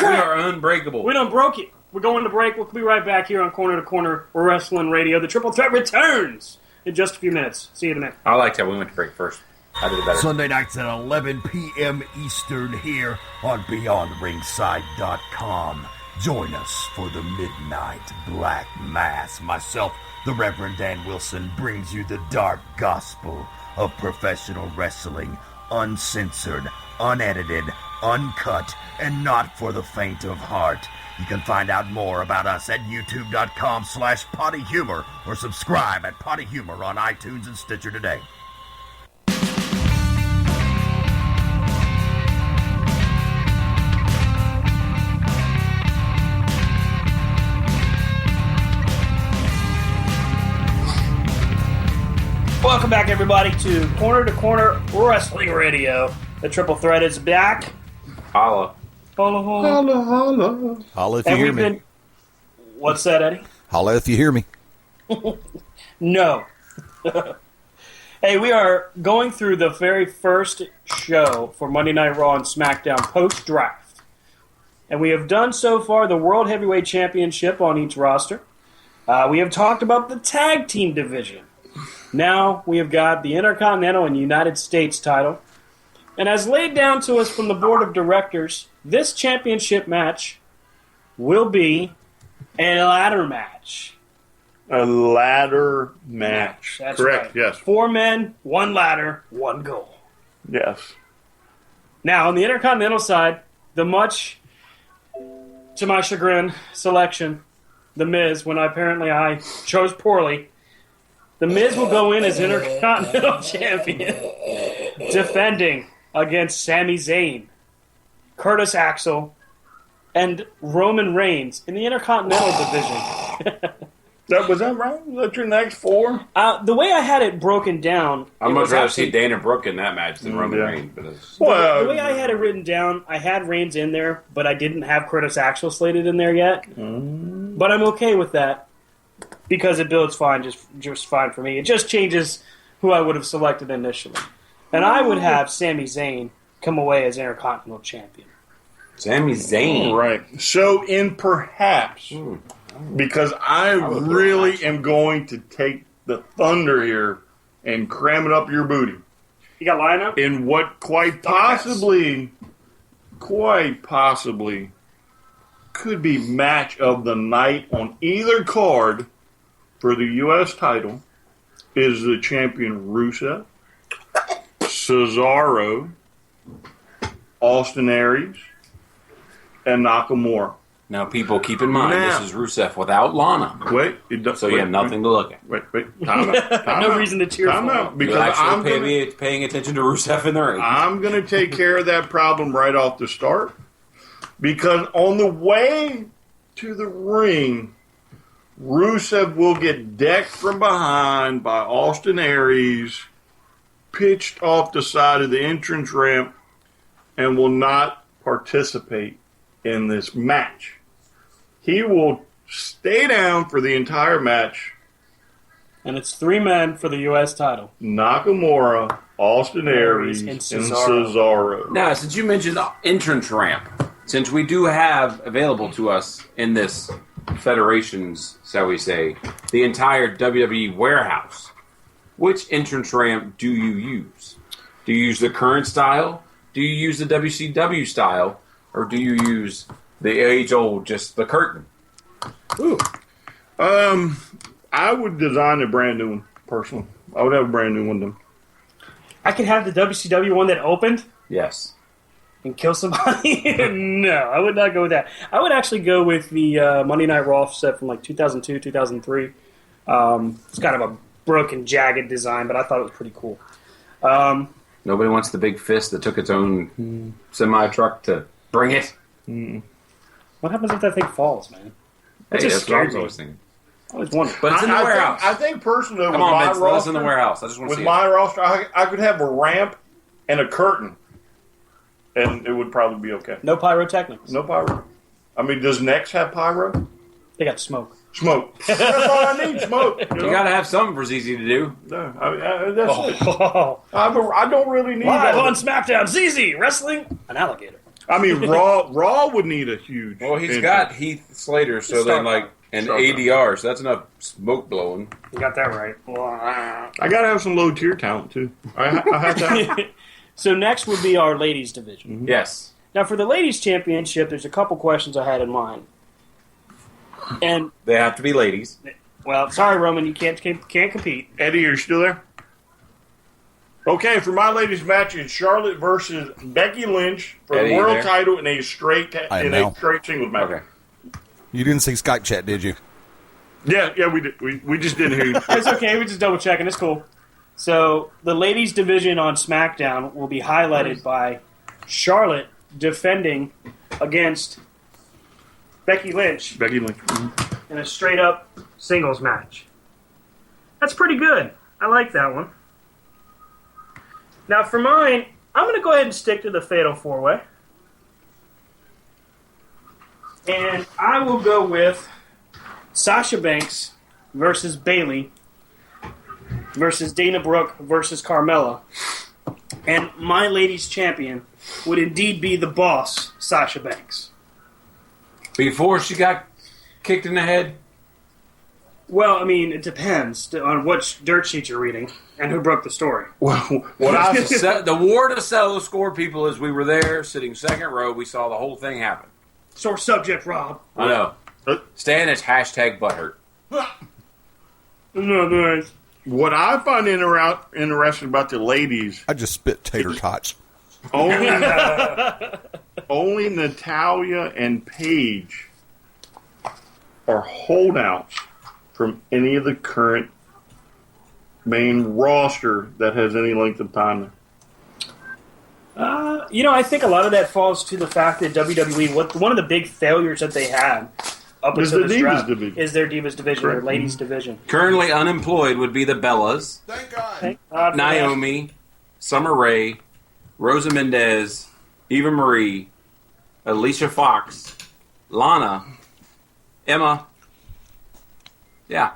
We are unbreakable. We don't broke it. We're going to break. We'll be right back here on Corner to Corner Wrestling Radio. The Triple Threat returns in just a few minutes. See you in a minute. I liked how we went to break first. I did it better. Sunday nights at 11 p.m. Eastern here on BeyondRingside.com. Join us for the Midnight Black Mass. Myself, the Reverend Dan Wilson, brings you the dark gospel of professional wrestling, uncensored, unedited, uncut, and not for the faint of heart. You can find out more about us at youtube.com/pottyhumor or subscribe at Potty Humor on iTunes and Stitcher today. Welcome back, everybody, to Corner Wrestling Radio. The Triple Threat is back. Holla. Holla, holla. Holla. Holla if you hear me. What's that, Eddie? Holla if you hear me. No. Hey, we are going through the very first show for Monday Night Raw and SmackDown post-draft. And we have done so far the World Heavyweight Championship on each roster. We have talked about the Tag Team Division. Now we have got the Intercontinental and United States title. And as laid down to us from the Board of Directors, this championship match will be a ladder match. A ladder match. That's correct, right. yes. 4 men, 1 ladder, 1 goal. Yes. Now, on the Intercontinental side, the much, to my chagrin, selection, The Miz, when I chose poorly, The Miz will go in as Intercontinental Champion, defending against Sami Zayn, Curtis Axel, and Roman Reigns in the Intercontinental Division. Was that right? Was that your next 4? The way I had it broken down, I'd much rather see Dana Brooke in that match than Roman Reigns. But the way I had it written down, I had Reigns in there, but I didn't have Curtis Axel slated in there yet. But I'm okay with that because it builds fine, just fine for me. It just changes who I would have selected initially, and I would have Sami Zayn come away as Intercontinental Champion. Sami Zayn, right? So in perhaps. Because I really am going to take the thunder here and cram it up your booty. You got lineup? In what quite possibly could be match of the night on either card for the U.S. title is the champion Rusev, Cesaro, Austin Aries, and Nakamura. Now, people, keep in mind, this is Rusev without Lana. So you have nothing to look at. Wait. Time out. No reason to cheer for him. Because I'm paying attention to Rusev in the ring. I'm going to take care of that problem right off the start. Because on the way to the ring, Rusev will get decked from behind by Austin Aries, pitched off the side of the entrance ramp, and will not participate in this match. He will stay down for the entire match. And it's 3 men for the U.S. title. Nakamura, Austin Aries, and Cesaro. Now, since you mentioned the entrance ramp, since we do have available to us in this federation's, shall we say, the entire WWE warehouse, which entrance ramp do you use? Do you use the current style? Do you use the WCW style? Or do you use the age-old, just the curtain? Ooh. I would design a brand new one, personally. I would have a brand new one done. I could have the WCW one that opened? Yes. And kill somebody? No, I would not go with that. I would actually go with the Monday Night Raw set from like 2002, 2003. It's kind of a broken, jagged design, but I thought it was pretty cool. Nobody wants the big fist that took its own semi-truck to bring it. What happens if that thing falls, man? Hey, that's what I was always thinking. I always wondered. But it's in the warehouse. I think personally, Come on, Vince, let us in the warehouse. I just want to see with my roster, I could have a ramp and a curtain, and it would probably be okay. No pyrotechnics. No pyro. I mean, does Next have pyro? They got smoke. Smoke. That's all I need, smoke. You got to have something for ZZ to do. No, that's it. I don't really need that. Live on Smackdown, ZZ wrestling an alligator. I mean, Raw would need a huge. Well, he's got Heath Slater, so then and ADR, so that's enough smoke blowing. You got that right. I got to have some low tier talent too. I have to. So next would be our ladies division. Mm-hmm. Yes. Now for the ladies championship, there's a couple questions I had in mind, and they have to be ladies. Well, sorry, Roman, you can't compete. Eddie, you're still there? Okay, for my ladies match, it's Charlotte versus Becky Lynch for Eddie, the world title in a straight singles match. Okay. You didn't see Skype chat, did you? Yeah, we did. We just didn't hear you. It's okay. We just double checking. It's cool. So the ladies division on SmackDown will be highlighted by Charlotte defending against Becky Lynch. In a straight up singles match. That's pretty good. I like that one. Now for mine, I'm going to go ahead and stick to the Fatal 4-Way. And I will go with Sasha Banks versus Bayley versus Dana Brooke versus Carmella. And my ladies champion would indeed be the boss, Sasha Banks. Before she got kicked in the head? Well, I mean, it depends on which dirt sheet you're reading and who broke the story. Well, the war to settle the score, people, is we were there, sitting second row. We saw the whole thing happen. Sore subject, Rob. I know. Stan is #butthurt. No, nice. What I find interesting about the ladies... I just spit tater tots. Only Natalya and Paige are holdouts from any of the current main roster that has any length of time. But, I think a lot of that falls to the fact that WWE, one of the big failures that they had up until this draft is their Divas division, their ladies division. Currently unemployed would be the Bellas. Thank God. Thank God Naomi, Summer Rae, Rosa Mendez, Eva Marie, Alicia Fox, Lana, Emma. Yeah.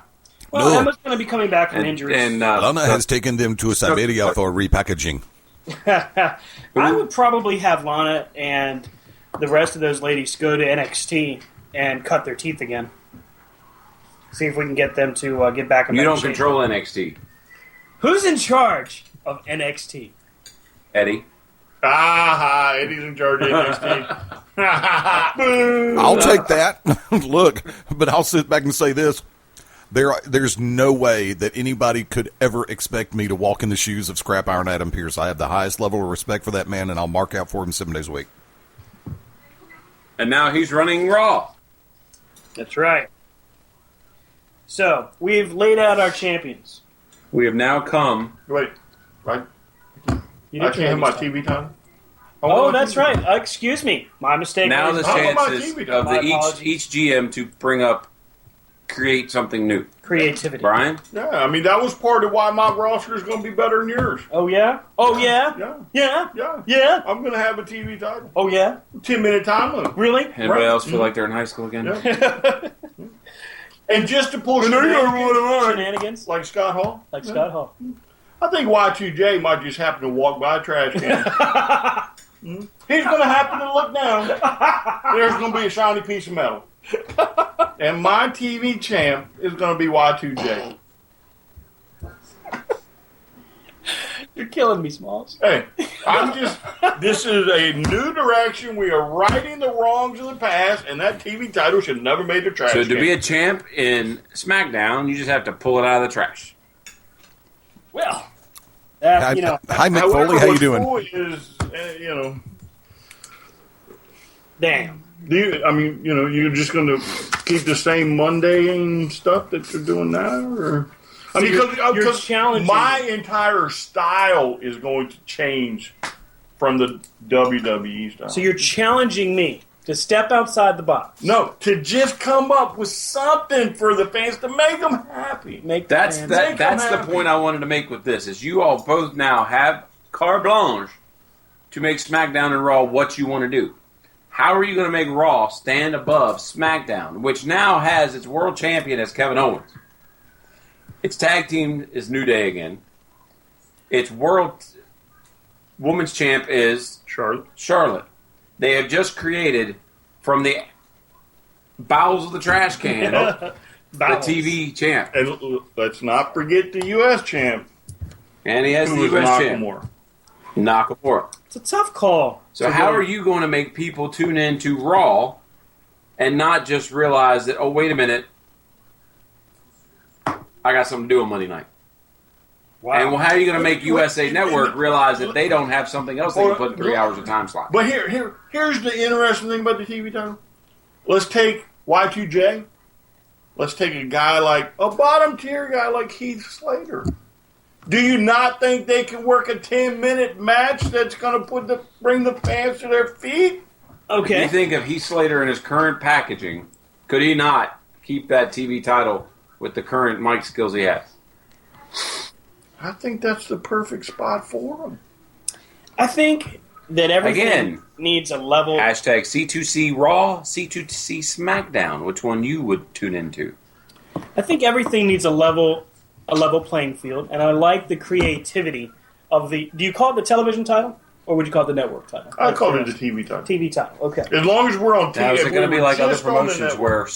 Well, Emma's going to be coming back from injuries. And Lana has taken them to Siberia for repackaging. I would probably have Lana and the rest of those ladies go to NXT and cut their teeth again. See if we can get them to get back in You don't shape. control NXT. Who's in charge of NXT? Eddie. Eddie's in charge of NXT. I'll take that. Look, but I'll sit back and say this. There's no way that anybody could ever expect me to walk in the shoes of Scrap Iron Adam Pearce. I have the highest level of respect for that man, and I'll mark out for him 7 days a week. And now he's running Raw. That's right. So, we've laid out our champions. We have now come... Wait, right? You I can't have my TV time? Oh, that's right. Excuse me. My mistake. Now the chances of each GM to bring up, create something new. Creativity. Brian? Yeah, I mean, that was part of why my roster is going to be better than yours. Oh, yeah? Oh, yeah? Yeah? I'm going to have a TV title. Oh, yeah? 10-minute time limit. Really? Anybody else feel like they're in high school again? Yeah. And just to pull shenanigans? Like Scott Hall? Like Scott Hall. I think Y2J might just happen to walk by a trash can. He's going to happen to look down. There's going to be a shiny piece of metal. And my TV champ is going to be Y2J. You're killing me, Smalls. Hey, this is a new direction. We are righting the wrongs of the past, and that TV title should never made the trash So can. to be a champ in SmackDown, you just have to pull it out of the trash. Well, Hi, Mick Foley. How you doing? Is, damn. You're just going to keep the same mundane stuff that you're doing now, or? I mean, because challenging. My entire style is going to change from the WWE style. So you're challenging me to step outside the box. No, to just come up with something for the fans to make them happy. That's the point I wanted to make with this, is you all both now have carte blanche to make SmackDown and Raw what you want to do. How are you going to make Raw stand above SmackDown, which now has its world champion as Kevin Owens? Its tag team is New Day again. Its world women's champ is Charlotte. They have just created, from the bowels of the trash can, the TV champ. And let's not forget the U.S. champ. And he has the U.S. champ. Nakamura. It's a tough call. So how are you going to make people tune in to Raw and not just realize that, oh, wait a minute, I got something to do on Monday night? Wow. And how are you going to make USA Network realize that they don't have something else they can put in 3 hours of time slot? But here's the interesting thing about the TV title. Let's take Y2J. Let's take a bottom tier guy like Heath Slater. Do you not think they can work a 10-minute match that's going to bring the fans to their feet? Okay. You think of Heath Slater in his current packaging, could he not keep that TV title with the current mic skills he has? I think that's the perfect spot for him. I think that everything needs a level. Hashtag C2C Raw, C2C SmackDown. Which one you would tune into? I think everything needs a level playing field, and I like the creativity of the. Do you call it the television title, or would you call it the network title? I call it the TV title. TV title. Okay. As long as we're on TV. Now, is it going to be like other promotions where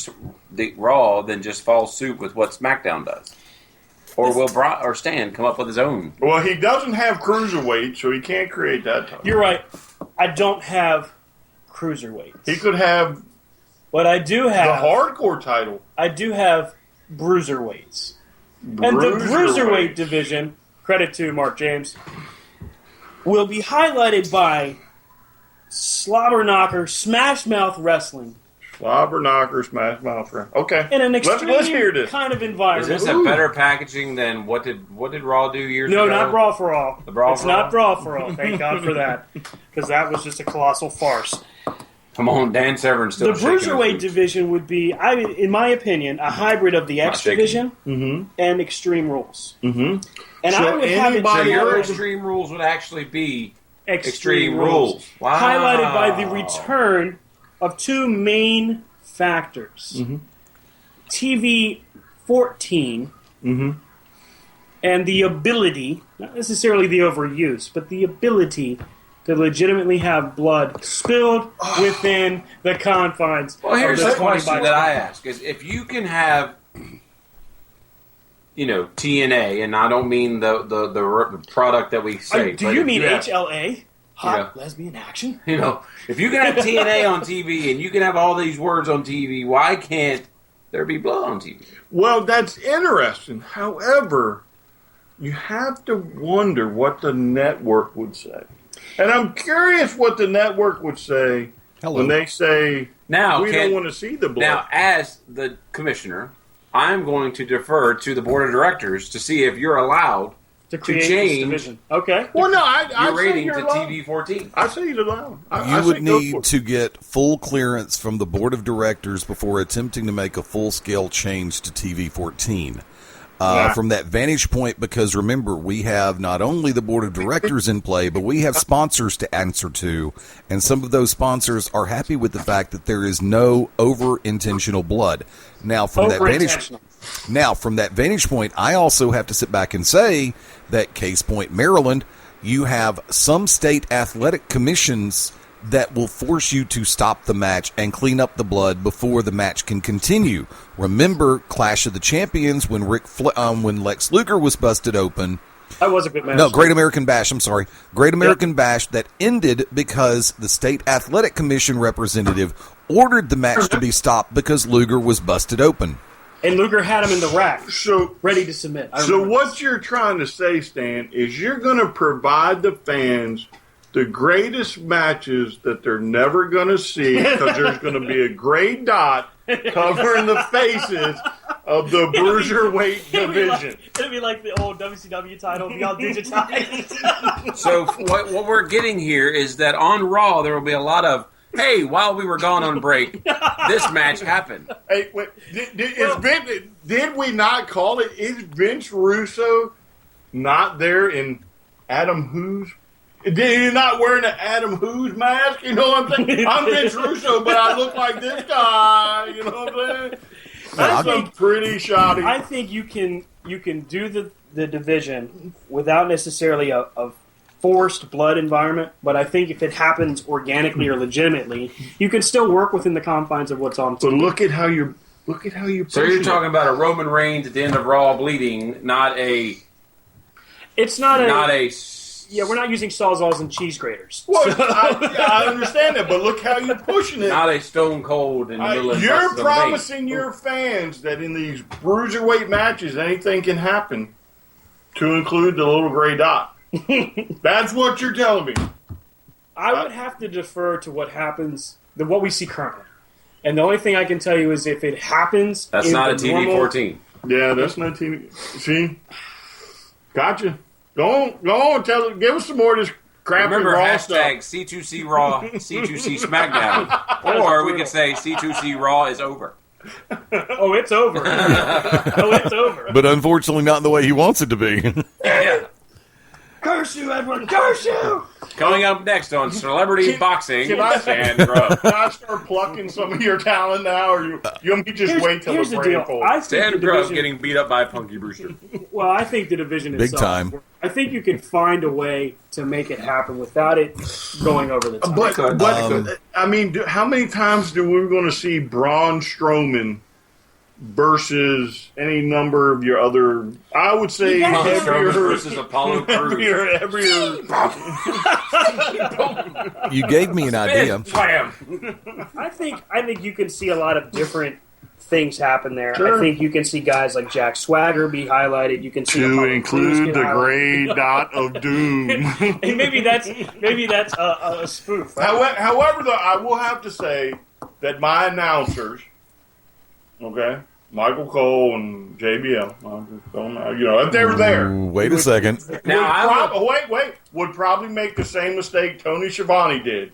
the Raw then just follows suit with what SmackDown does? Or will Stan come up with his own? Well, he doesn't have cruiserweight, so he can't create that title. You're right. I don't have cruiserweight. He could have. But I do have the hardcore title. I do have bruiserweights. And the bruiserweight division, credit to Mark James, will be highlighted by slobber knocker, smash mouth wrestling Slobber knocker, smash mouth round. Okay. In an let's hear extreme this. kind of Is environment. this a better packaging than what did Raw do years ago? No, not Brawl for All. The Brawl it's for not All? Brawl for All. Thank God for that, because that was just a colossal farce. Come on, Dan Severn's still The shaking his Bruiserweight boots. division would be, in my opinion, a hybrid of the X shaking. division and Extreme Rules. Mm-hmm. And So I would have it So your together- Extreme Rules would actually be Extreme Rules. Wow. highlighted by the return of two main factors. TV 14 and the ability, not necessarily the overuse, but the ability to legitimately have blood spilled within the confines Well, here's of the the 20 question by that I ask: is if you can have, TNA, and I don't mean the product that we say. Do but you if mean have- HLA? Hot lesbian action? If you can have TNA on TV and you can have all these words on TV, why can't there be blood on TV? Well, that's interesting. However, you have to wonder what the network would say. And I'm curious what the network would say when they say, Now, we don't want to see the blood. Now, as the commissioner, I'm going to defer to the board of directors to see if you're allowed to create this change division. Okay. Well, no, I your say rating you're to allowed. TV 14. I say you're allowed. You would need to get full clearance from the board of directors before attempting to make a full-scale change to TV 14. From that vantage point, because remember, we have not only the board of directors in play, but we have sponsors to answer to, and some of those sponsors are happy with the fact that there is no over-intentional blood. Now, from that vantage point, I also have to sit back and say that Case Point, Maryland, you have some state athletic commissions that will force you to stop the match and clean up the blood before the match can continue. Remember Clash of the Champions when when Lex Luger was busted open. That was a good match. No, Great American Bash, I'm sorry. Great American Bash that ended because the state athletic commission representative ordered the match to be stopped because Luger was busted open. And Luger had him in the rack, ready to submit. So what you're trying to say, Stan, is you're going to provide the fans the greatest matches that they're never going to see because there's going to be a gray dot covering the faces of the Bruiserweight division. It'll be like the old WCW title, be all digitized. So what we're getting here is that on Raw there will be a lot of, hey, while we were gone on break, this match happened. Hey, wait, did we not call it? Is Vince Russo not there in Adam Who's? Did he not wearing an Adam Who's mask? You know what I'm saying? I'm Vince Russo, but I look like this guy. You know what I'm saying? That's pretty shoddy. I think you can do the division without necessarily a forced blood environment, but I think if it happens organically or legitimately, you can still work within the confines of what's on TV. But look at how you. So you're talking about a Roman Reigns at the end of Raw bleeding, not a. It's not a. Yeah, we're not using sawzalls and cheese graters. Well, I understand that, but look how you're pushing it. Not a Stone Cold in the middle of You're busted promising your fans that in these Bruiserweight matches, anything can happen, to include the little gray dot. That's what you're telling me. I would have to defer to what happens, what we see currently. And the only thing I can tell you is if it happens... That's not a TV 14. Yeah, that's not TV. See? Gotcha. Go on, give us some more of this crap. Remember, Raw hashtag stuff. C2C Raw, C2C Smackdown. Or we could say C2C Raw is over. Oh, it's over. It's over. But unfortunately not in the way he wants it to be. Yeah. Curse you, Edward! Curse you! Coming up next on Celebrity Boxing, Stan Grub. Can I start plucking some of your talent now, or you want me to just wait till here's the the brain deal. folds? I think Stan the Grub division- getting beat up by Punky Brewster. Well, I think the division Big itself... time. I think you can find a way to make it happen without it going over the top. But I mean, how many times do we going to see Braun Strowman versus any number of your other? I would say Strowman versus Apollo Crews. You gave me an idea. I think you can see a lot of different things happen there. Sure. I think you can see guys like Jack Swagger be highlighted. You can see To Apollo Crews include get the highlighted. gray dot of doom. And maybe that's a spoof. Right? However, though, I will have to say that my announcers, okay, Michael Cole and JBL, if they were there. Wait a second. Would probably make the same mistake Tony Schiavone did.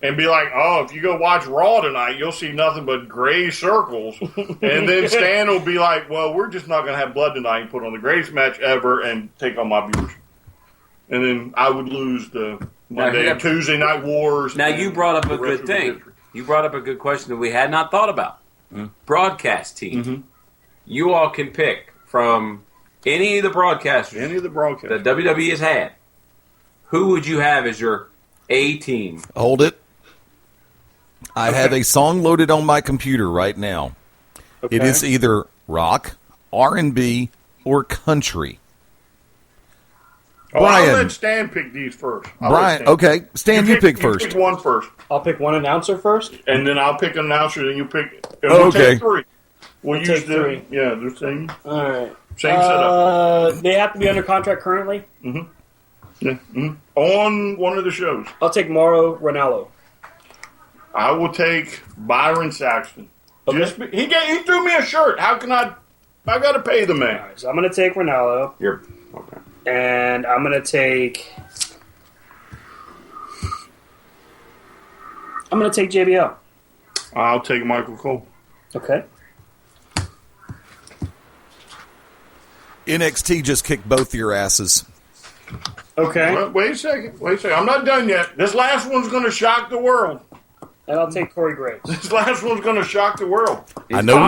And be like, oh, if you go watch Raw tonight, you'll see nothing but gray circles. And then Stan will be like, well, we're just not going to have blood tonight and put on the greatest match ever and take on my viewers. And then I would lose the Monday and Tuesday Night Wars. Now, you brought up a good thing. You brought up a good question that we had not thought about. Broadcast team. Mm-hmm. You all can pick from any of the broadcasters. that WWE has had. Who would you have as your A team? Hold it. I have a song loaded on my computer right now. Okay. It is either rock, R&B, or country. Brian, I'll let Stan pick these first. Okay. Stan, you pick first. You pick one first. I'll pick one announcer first? And then I'll pick an announcer, then you pick... We'll take three. We'll use three. Yeah, the same. All right. Same setup. They have to be under contract currently? Mm-hmm. Yeah. Mm-hmm. On one of the shows. I'll take Mauro Ranallo. I will take Byron Saxton. Okay. He threw me a shirt. How can I got to pay the man. All right, so I'm going to take Ranallo. Okay. And I'm going to take JBL. I'll take Michael Cole. Okay. NXT just kicked both your asses. Okay. Wait a second. I'm not done yet. This last one's going to shock the world. And I'll take Corey Graves. This last one's going to shock the world. I know.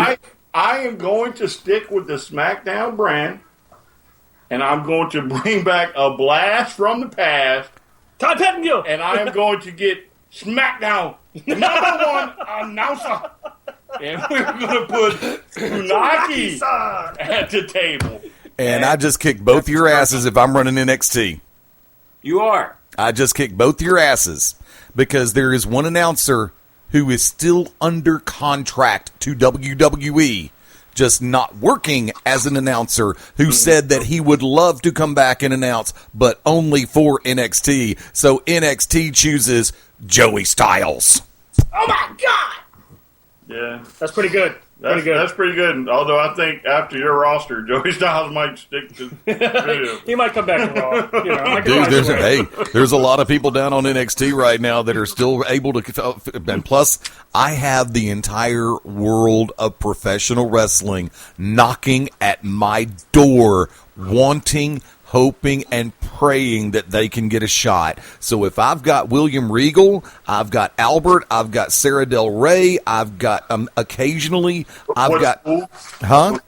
I am going to stick with the Smackdown brand, and I'm going to bring back a blast from the past. Todd Pettengill! And I am going to get Smackdown, the number one announcer. And we're going to put Funaki at the table. And I just kicked both your asses if I'm running NXT. You are. I just kicked both your asses because there is one announcer who is still under contract to WWE, just not working as an announcer, who said that he would love to come back and announce, but only for NXT. So NXT chooses Joey Styles. Oh, my God! Yeah. That's pretty good. That's pretty good. Although I think after your roster, Joey Styles might stick to video. He might come back to Raw. Dude, there's a lot of people down on NXT right now that are still able to. And plus, I have the entire world of professional wrestling knocking at my door, wanting, hoping, and praying that they can get a shot. So if I've got William Regal, I've got Albert, I've got Sarah Del Rey, I've got occasionally, I've got... Huh?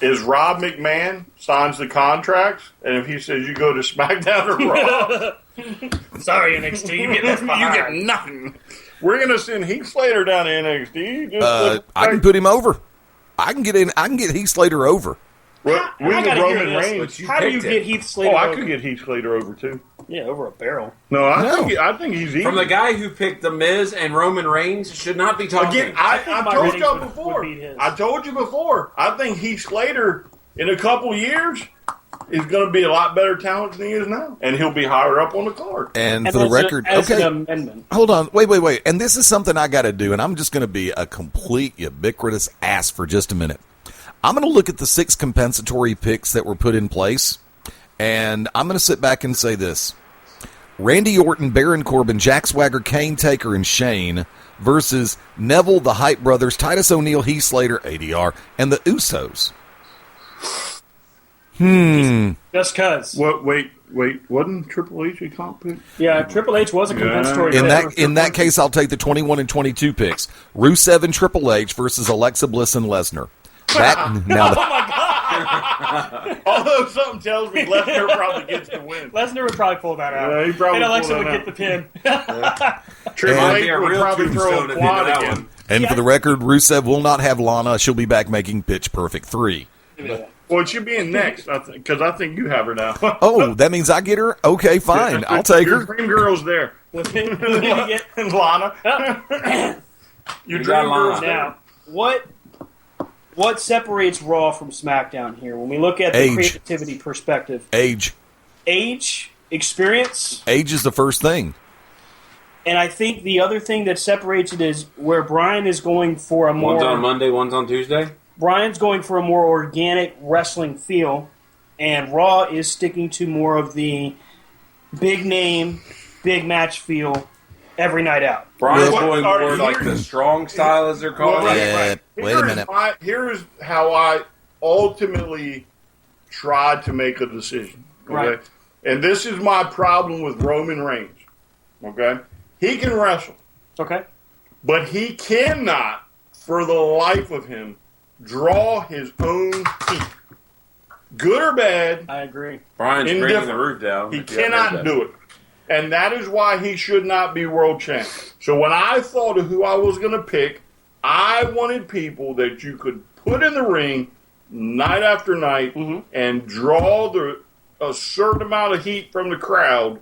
Is Rob McMahon signs the contracts, and if he says you go to SmackDown or Raw... Sorry, NXT, you get nothing. We're going to send Heath Slater down to NXT. I can put him over. I can get Heath Slater over. Roman Reigns. How do you get Heath Slater over? I could get Heath Slater over, too. Yeah, over a barrel. No, I think he's easy. From the guy who picked The Miz and Roman Reigns should not be talking. Again, I told you before. I told you before. I think Heath Slater, in a couple years, is going to be a lot better talent than he is now. And he'll be higher up on the card. And for the record, hold on. Wait. And this is something I got to do, and I'm just going to be a complete ubiquitous ass for just a minute. I'm going to look at the 6 compensatory picks that were put in place, and I'm going to sit back and say this. Randy Orton, Baron Corbin, Jack Swagger, Kane, Taker, and Shane versus Neville, the Hype Brothers, Titus O'Neil, Heath Slater, ADR, and the Usos. Just cuz. Wait. Wasn't Triple H a comp pick? Yeah, Triple H was a compensatory pick. In that case, I'll take the 21 and 22 picks. Rusev and Triple H versus Alexa Bliss and Lesnar. Oh my God! Although something tells me Lesnar probably gets the win. Lesnar would probably pull that out. Yeah, he probably and Alexa would get the pin. Triple H would probably throw a quad again. And for the record, Rusev will not have Lana. She'll be back making Pitch Perfect 3. Well, she'll be in next, because I think you have her now. Oh, that means I get her? Okay, fine. I'll take her. Your dream girl's there. And Lana. Your dream girl's there. Now, what separates Raw from SmackDown here? When we look at the creativity perspective. Age. Experience. Age is the first thing. And I think the other thing that separates it is where Brian is going for a more... One's on Monday, one's on Tuesday? Brian's going for a more organic wrestling feel, and Raw is sticking to more of the big name, big match feel every night out. Brian's going more like the strong style, as they're calling it. Right. Wait a minute. Here's how I ultimately tried to make a decision. Okay? Right. And this is my problem with Roman Reigns. Okay? He can wrestle. Okay. But he cannot, for the life of him, draw his own heat. Good or bad. I agree. Brian's bringing the roof down. He cannot do it. And that is why he should not be world champ. So when I thought of who I was going to pick, I wanted people that you could put in the ring night after night and draw a certain amount of heat from the crowd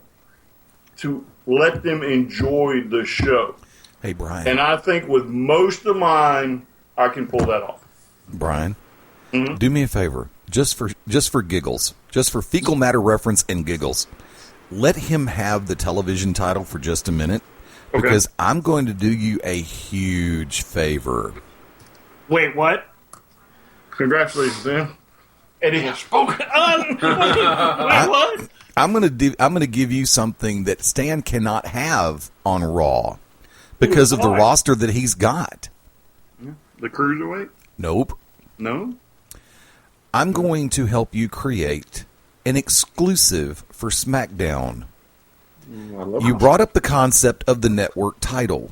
to let them enjoy the show. Hey, Brian. And I think with most of mine, I can pull that off. Brian, do me a favor, just for giggles, just for fecal matter reference and giggles. Let him have the television title for just a minute, because I'm going to do you a huge favor. Wait, what? Congratulations, man. Eddie has spoken. Wait, what? I'm going to give you something that Stan cannot have on Raw because of the roster that he's got. The Cruiserweight? Nope. No? I'm going to help you create an exclusive for SmackDown. You brought up the concept of the network title.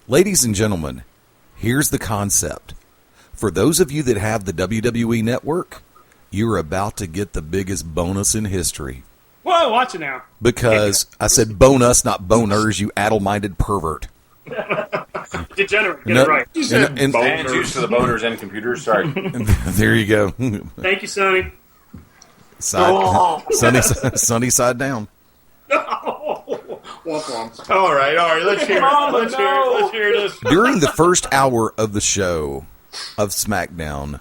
Ladies and gentlemen, here's the concept. For those of you that have the WWE Network, you're about to get the biggest bonus in history. Whoa, watch it now. Because I said bonus, not boners, you addle-minded pervert. Degenerate. Get it right. You said boners. Used to the boners and computers. Sorry. There you go. Thank you, Sonny. Sunny side down. All right. Let's hear it. Let's hear this. During the first hour of the show of SmackDown,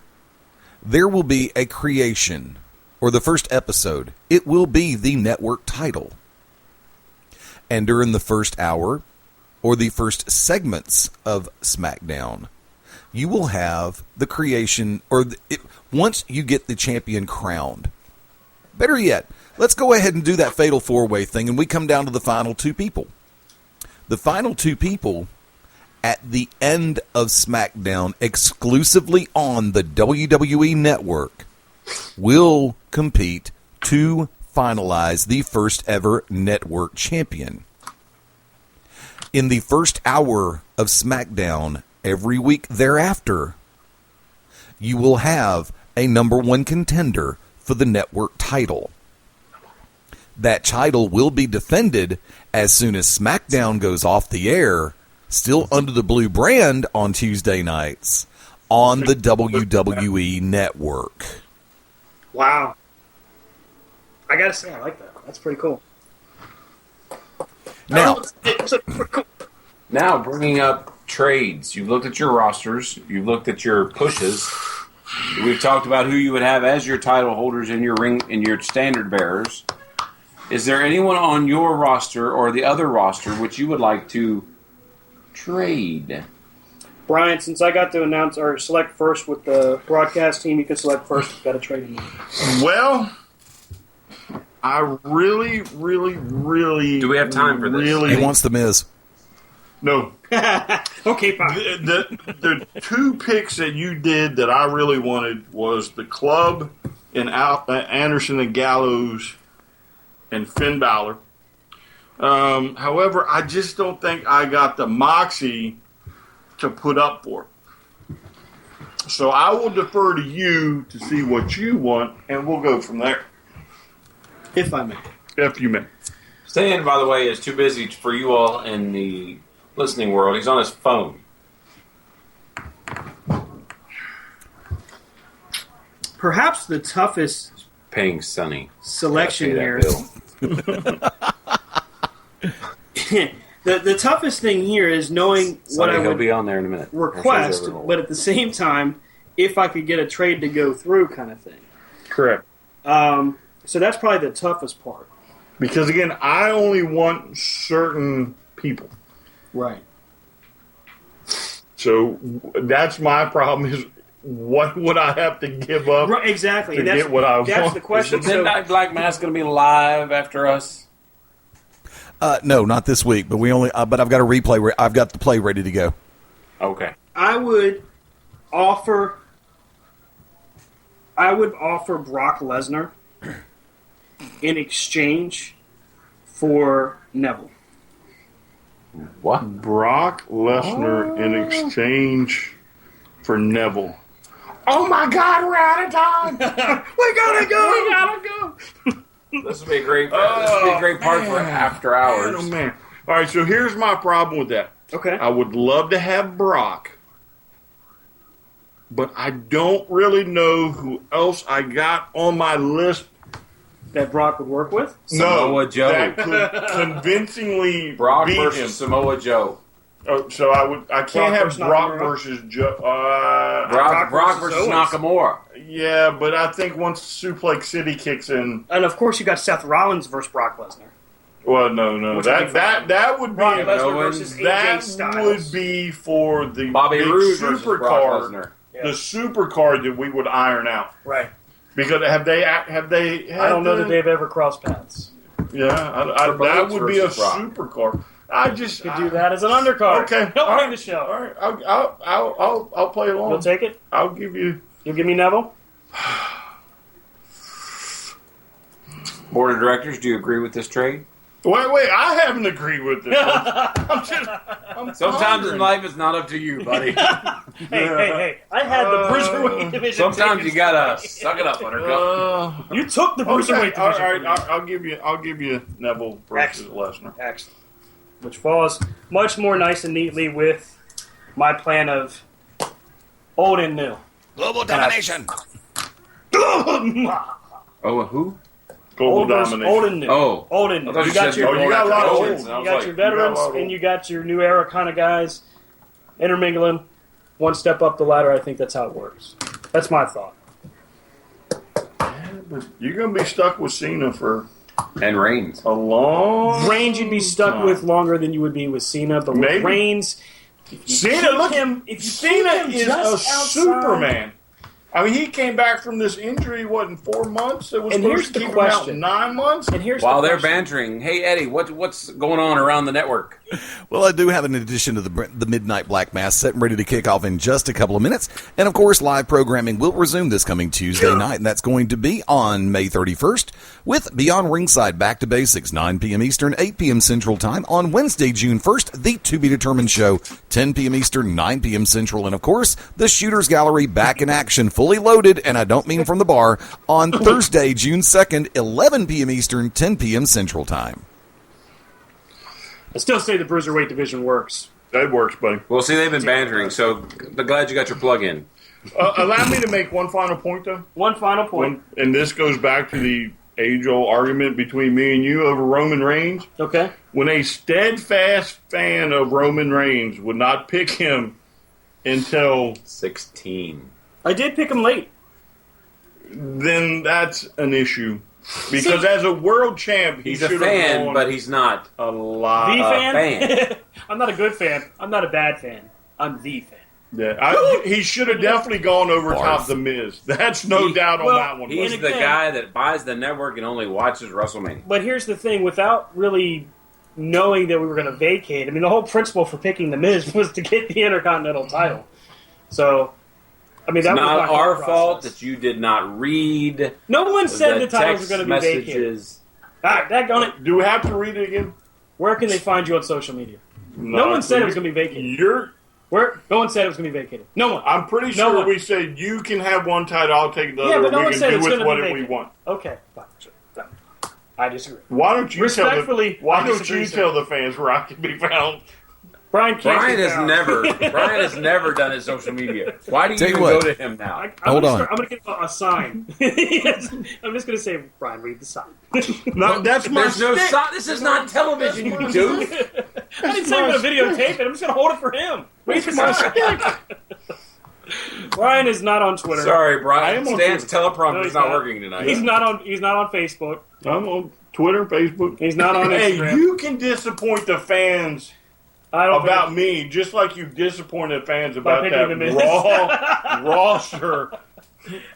there will be a creation, or the first episode. It will be the network title. And during the first hour, or the first segments of SmackDown, you will have the creation, or once you get the champion crowned. Better yet, let's go ahead and do that fatal four-way thing, and we come down to the final two people. The final two people at the end of SmackDown, exclusively on the WWE Network, will compete to finalize the first ever network champion. In the first hour of SmackDown, every week thereafter, you will have a number one contender for the network title. That title will be defended as soon as SmackDown goes off the air, still under the blue brand on Tuesday nights, on the WWE Network. Wow. I gotta say, I like that. That's pretty cool. Now, bringing up trades. You've looked at your rosters. You've looked at your pushes. We've talked about who you would have as your title holders in your ring, in your standard bearers. Is there anyone on your roster or the other roster which you would like to trade? Brian, since I got to announce or select first with the broadcast team, you can select first. You've got to trade him. Well, I really... Do we have time for this? He wants the Miz. No. Okay, fine. The two picks that you did that I really wanted was the Club and Anderson and Gallows and Finn Balor. However, I just don't think I got the moxie to put up for it. So I will defer to you to see what you want, and we'll go from there. If I may. If you may. Stan, by the way, is too busy for you all in the listening world. He's on his phone. Perhaps the toughest Paying Sonny selection here. The toughest thing here is knowing Sonny, what I he'll would be on there in a minute. request, but at the same time, if I could get a trade to go through kind of thing. Correct. So that's probably the toughest part. Because, again, I only want certain people. Right. So that's my problem is what would I have to give up Right, exactly. to get what I want? That's the question. Is the Midnight Black Mass going to be live after us? No, not this week. But but I've got a replay. I've got the play ready to go. Okay. I would offer Brock Lesnar in exchange for Neville. What? Brock Lesnar in exchange for Neville. Oh my God, we're out of time. We gotta go. This would be a great. This would be a great part for after hours. Man, oh man! All right, so here's my problem with that. Okay. I would love to have Brock, but I don't really know who else I got on my list That Brock would work with? Samoa Joe. that could convincingly Brock beat versus him. Samoa Joe. Oh, so I can't have versus Brock Nakamura? versus Joe. Brock versus Owens. Nakamura. Yeah, but I think once Suplex City kicks in, And of course, you got Seth Rollins versus Brock Lesnar. well, no, Which would be that would be Brock Lesnar Owens. versus AJ that Styles. would be for the Bobby big Roode versus super Brock card, Lesnar. Yeah. the super card that we would iron out. Right. Because have they had I don't know that they've ever crossed paths. Yeah, that Bones would be a versus Brock. super card. I just Could do that as an undercard. Okay, Don't all bring right, the show. All right, I'll play along. You'll take it? I'll give you. You'll give me Neville? Board of Directors, do you agree with this trade? Wait, I haven't agreed with this. I'm Sometimes pondering. in life it's not up to you, buddy. Hey, I had the Cruiserweight division. Sometimes taken you gotta from me. suck it up, Buttercup. You took the Cruiserweight All division. right, from me. I'll give you Neville versus Lesnar. Excellent. Which falls much more nice and neatly with my plan of old and new. Global domination. Oh, who? Global Old versus domination. old and new. Oh. Old and new. I thought You you got said your, you got a lot of old. legends, and I you was got like, your veterans you got a lot of and you got your new era kind of guys intermingling one step up the ladder. I think that's how it works. That's my thought. But you're going to be stuck with Cena for and Reigns. a long Reigns you'd be stuck time. with longer than you would be with Cena, but Maybe. with Reigns, Cena, look, him, if you Cena keep him is a just outside- Superman. I mean, he came back from this injury, what, in 4 months? It was And supposed here's to the keep him out question. 9 months? And here's While the they're question. bantering, hey Eddie, what's going on around the network? Well, I do have an addition to the Midnight Black Mass set and ready to kick off in just a couple of minutes. And, of course, live programming will resume this coming Tuesday night, and that's going to be on May 31st with Beyond Ringside Back to Basics, 9 p.m. Eastern, 8 p.m. Central Time. On Wednesday, June 1st, the To Be Determined Show, 10 p.m. Eastern, 9 p.m. Central. And, of course, the Shooters Gallery back in action, fully loaded, and I don't mean from the bar, on Thursday, June 2nd, 11 p.m. Eastern, 10 p.m. Central Time. I still say the Bruiserweight division works. That works, buddy. Well, see, they've been bantering, so I'm glad you got your plug in. Allow me to make one final point, though. One final point. And this goes back to the age-old argument between me and you over Roman Reigns. Okay. When a steadfast fan of Roman Reigns would not pick him until 16. I did pick him late. then that's an issue. Because as a world champ, He's a fan, but he's not a lot. The fan? fan. I'm not a good fan. I'm not a bad fan. I'm the fan. Yeah, he should have definitely gone over top the Miz. That's no doubt on that one. He's And the again- guy that buys the network and only watches WrestleMania. But here's the thing: without really knowing that we were going to vacate, I mean, the whole principle for picking the Miz was to get the Intercontinental title. So, I mean, It's that was not my our thought fault process. that you did not read. No one said the titles text were going to be vacated. messages. All right, daggone it. Do we have to read it again? Where can they find you on social media? No one said it was going to be vacated. No one said it was going to be vacated. No one. I'm pretty No sure one. we said you can have one title, I'll take the Yeah, other. but no we one can said do it's with going to be whatever we vacated. want. Okay, fine. I disagree. Why don't you Respectfully, why I don't disagree, you sir. tell the fans where I can be found? Brian can't Brian be has found. never done his social media. Why do you Tell you even what. go to him now? Hold on. I'm going to get a sign. Yes, I'm just going to say, Brian, read the sign. No, that's my There's no stick. sign. This is not television, you doof. I didn't say I'm going to videotape it. I'm just going to hold it for him. Read the sign. Brian is not on Twitter. Sorry, Brian. I am on Stan's Twitter. teleprompter is not working tonight. He's not on Facebook. I'm on Twitter, Facebook. He's not on Hey, Instagram. you can disappoint the fans about me, just like you disappointed fans about that Raw roster.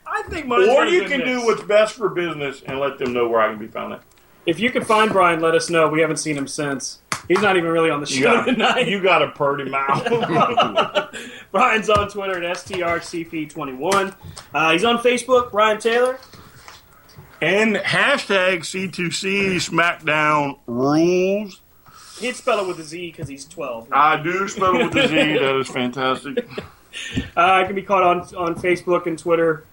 I think or you can do what's best for business and let them know where I can be found at. If you can find Brian, let us know. We haven't seen him since. He's not even really on the show tonight. You got a purty mouth. Brian's on Twitter at STRCP21. He's on Facebook, Brian Taylor. And hashtag C2C Smackdown rules. He'd spell it with a Z because he's 12. I do spell it with a Z. That is fantastic. It can be caught on Facebook and Twitter.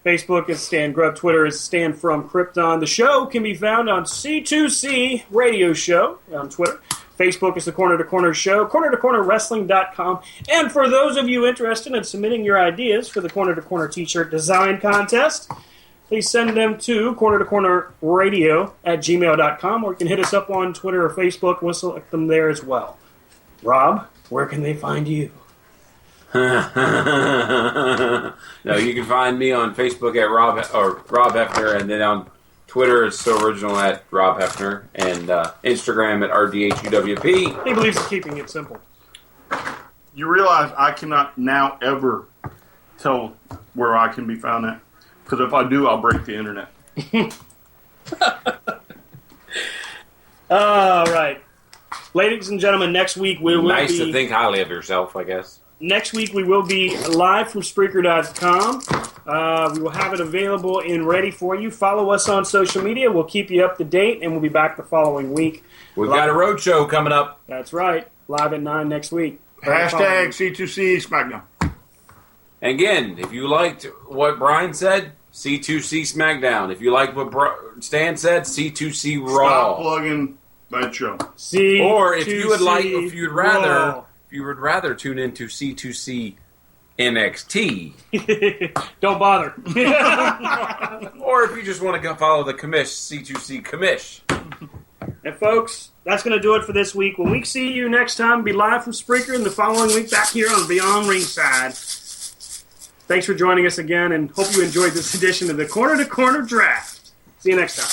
Facebook is Stan Grubb. Twitter is Stan from Krypton. The show can be found on C2C Radio Show on Twitter. Facebook is the Corner to Corner Show, cornertocornerwrestling.com. And for those of you interested in submitting your ideas for the Corner to Corner t-shirt design contest, please send them to cornertocornerradio@gmail.com, or you can hit us up on Twitter or Facebook. We'll select them there as well. Rob, where can they find you? No, you can find me on Facebook at Rob Hefner, and then on Twitter it's so original at Rob Hefner, and Instagram at RDHUWP. He believes in keeping it simple. You realize I cannot now ever tell where I can be found at, because if I do, I'll break the internet. All right. Ladies and gentlemen, next week we will Nice be... to think highly of yourself, I guess. Next week we will be live from Spreaker.com. We will have it available and ready for you. Follow us on social media. We'll keep you up to date, and we'll be back the following week. We've got a road show coming up. That's right. Live at 9 next week. Hashtag C2C Smackdown. Again, if you liked what Brian said, C2C Smackdown. If you liked what Stan said, C2C Raw. Stop plugging that show. Or if you would rather tune into C2C NXT. Don't bother. Or if you just want to go follow the commish, C2C commish. And folks, that's going to do it for this week. When we see you next time, be live from Spreaker, and the following week back here on Beyond Ringside. Thanks for joining us again, and hope you enjoyed this edition of the Corner to Corner Draft. See you next time.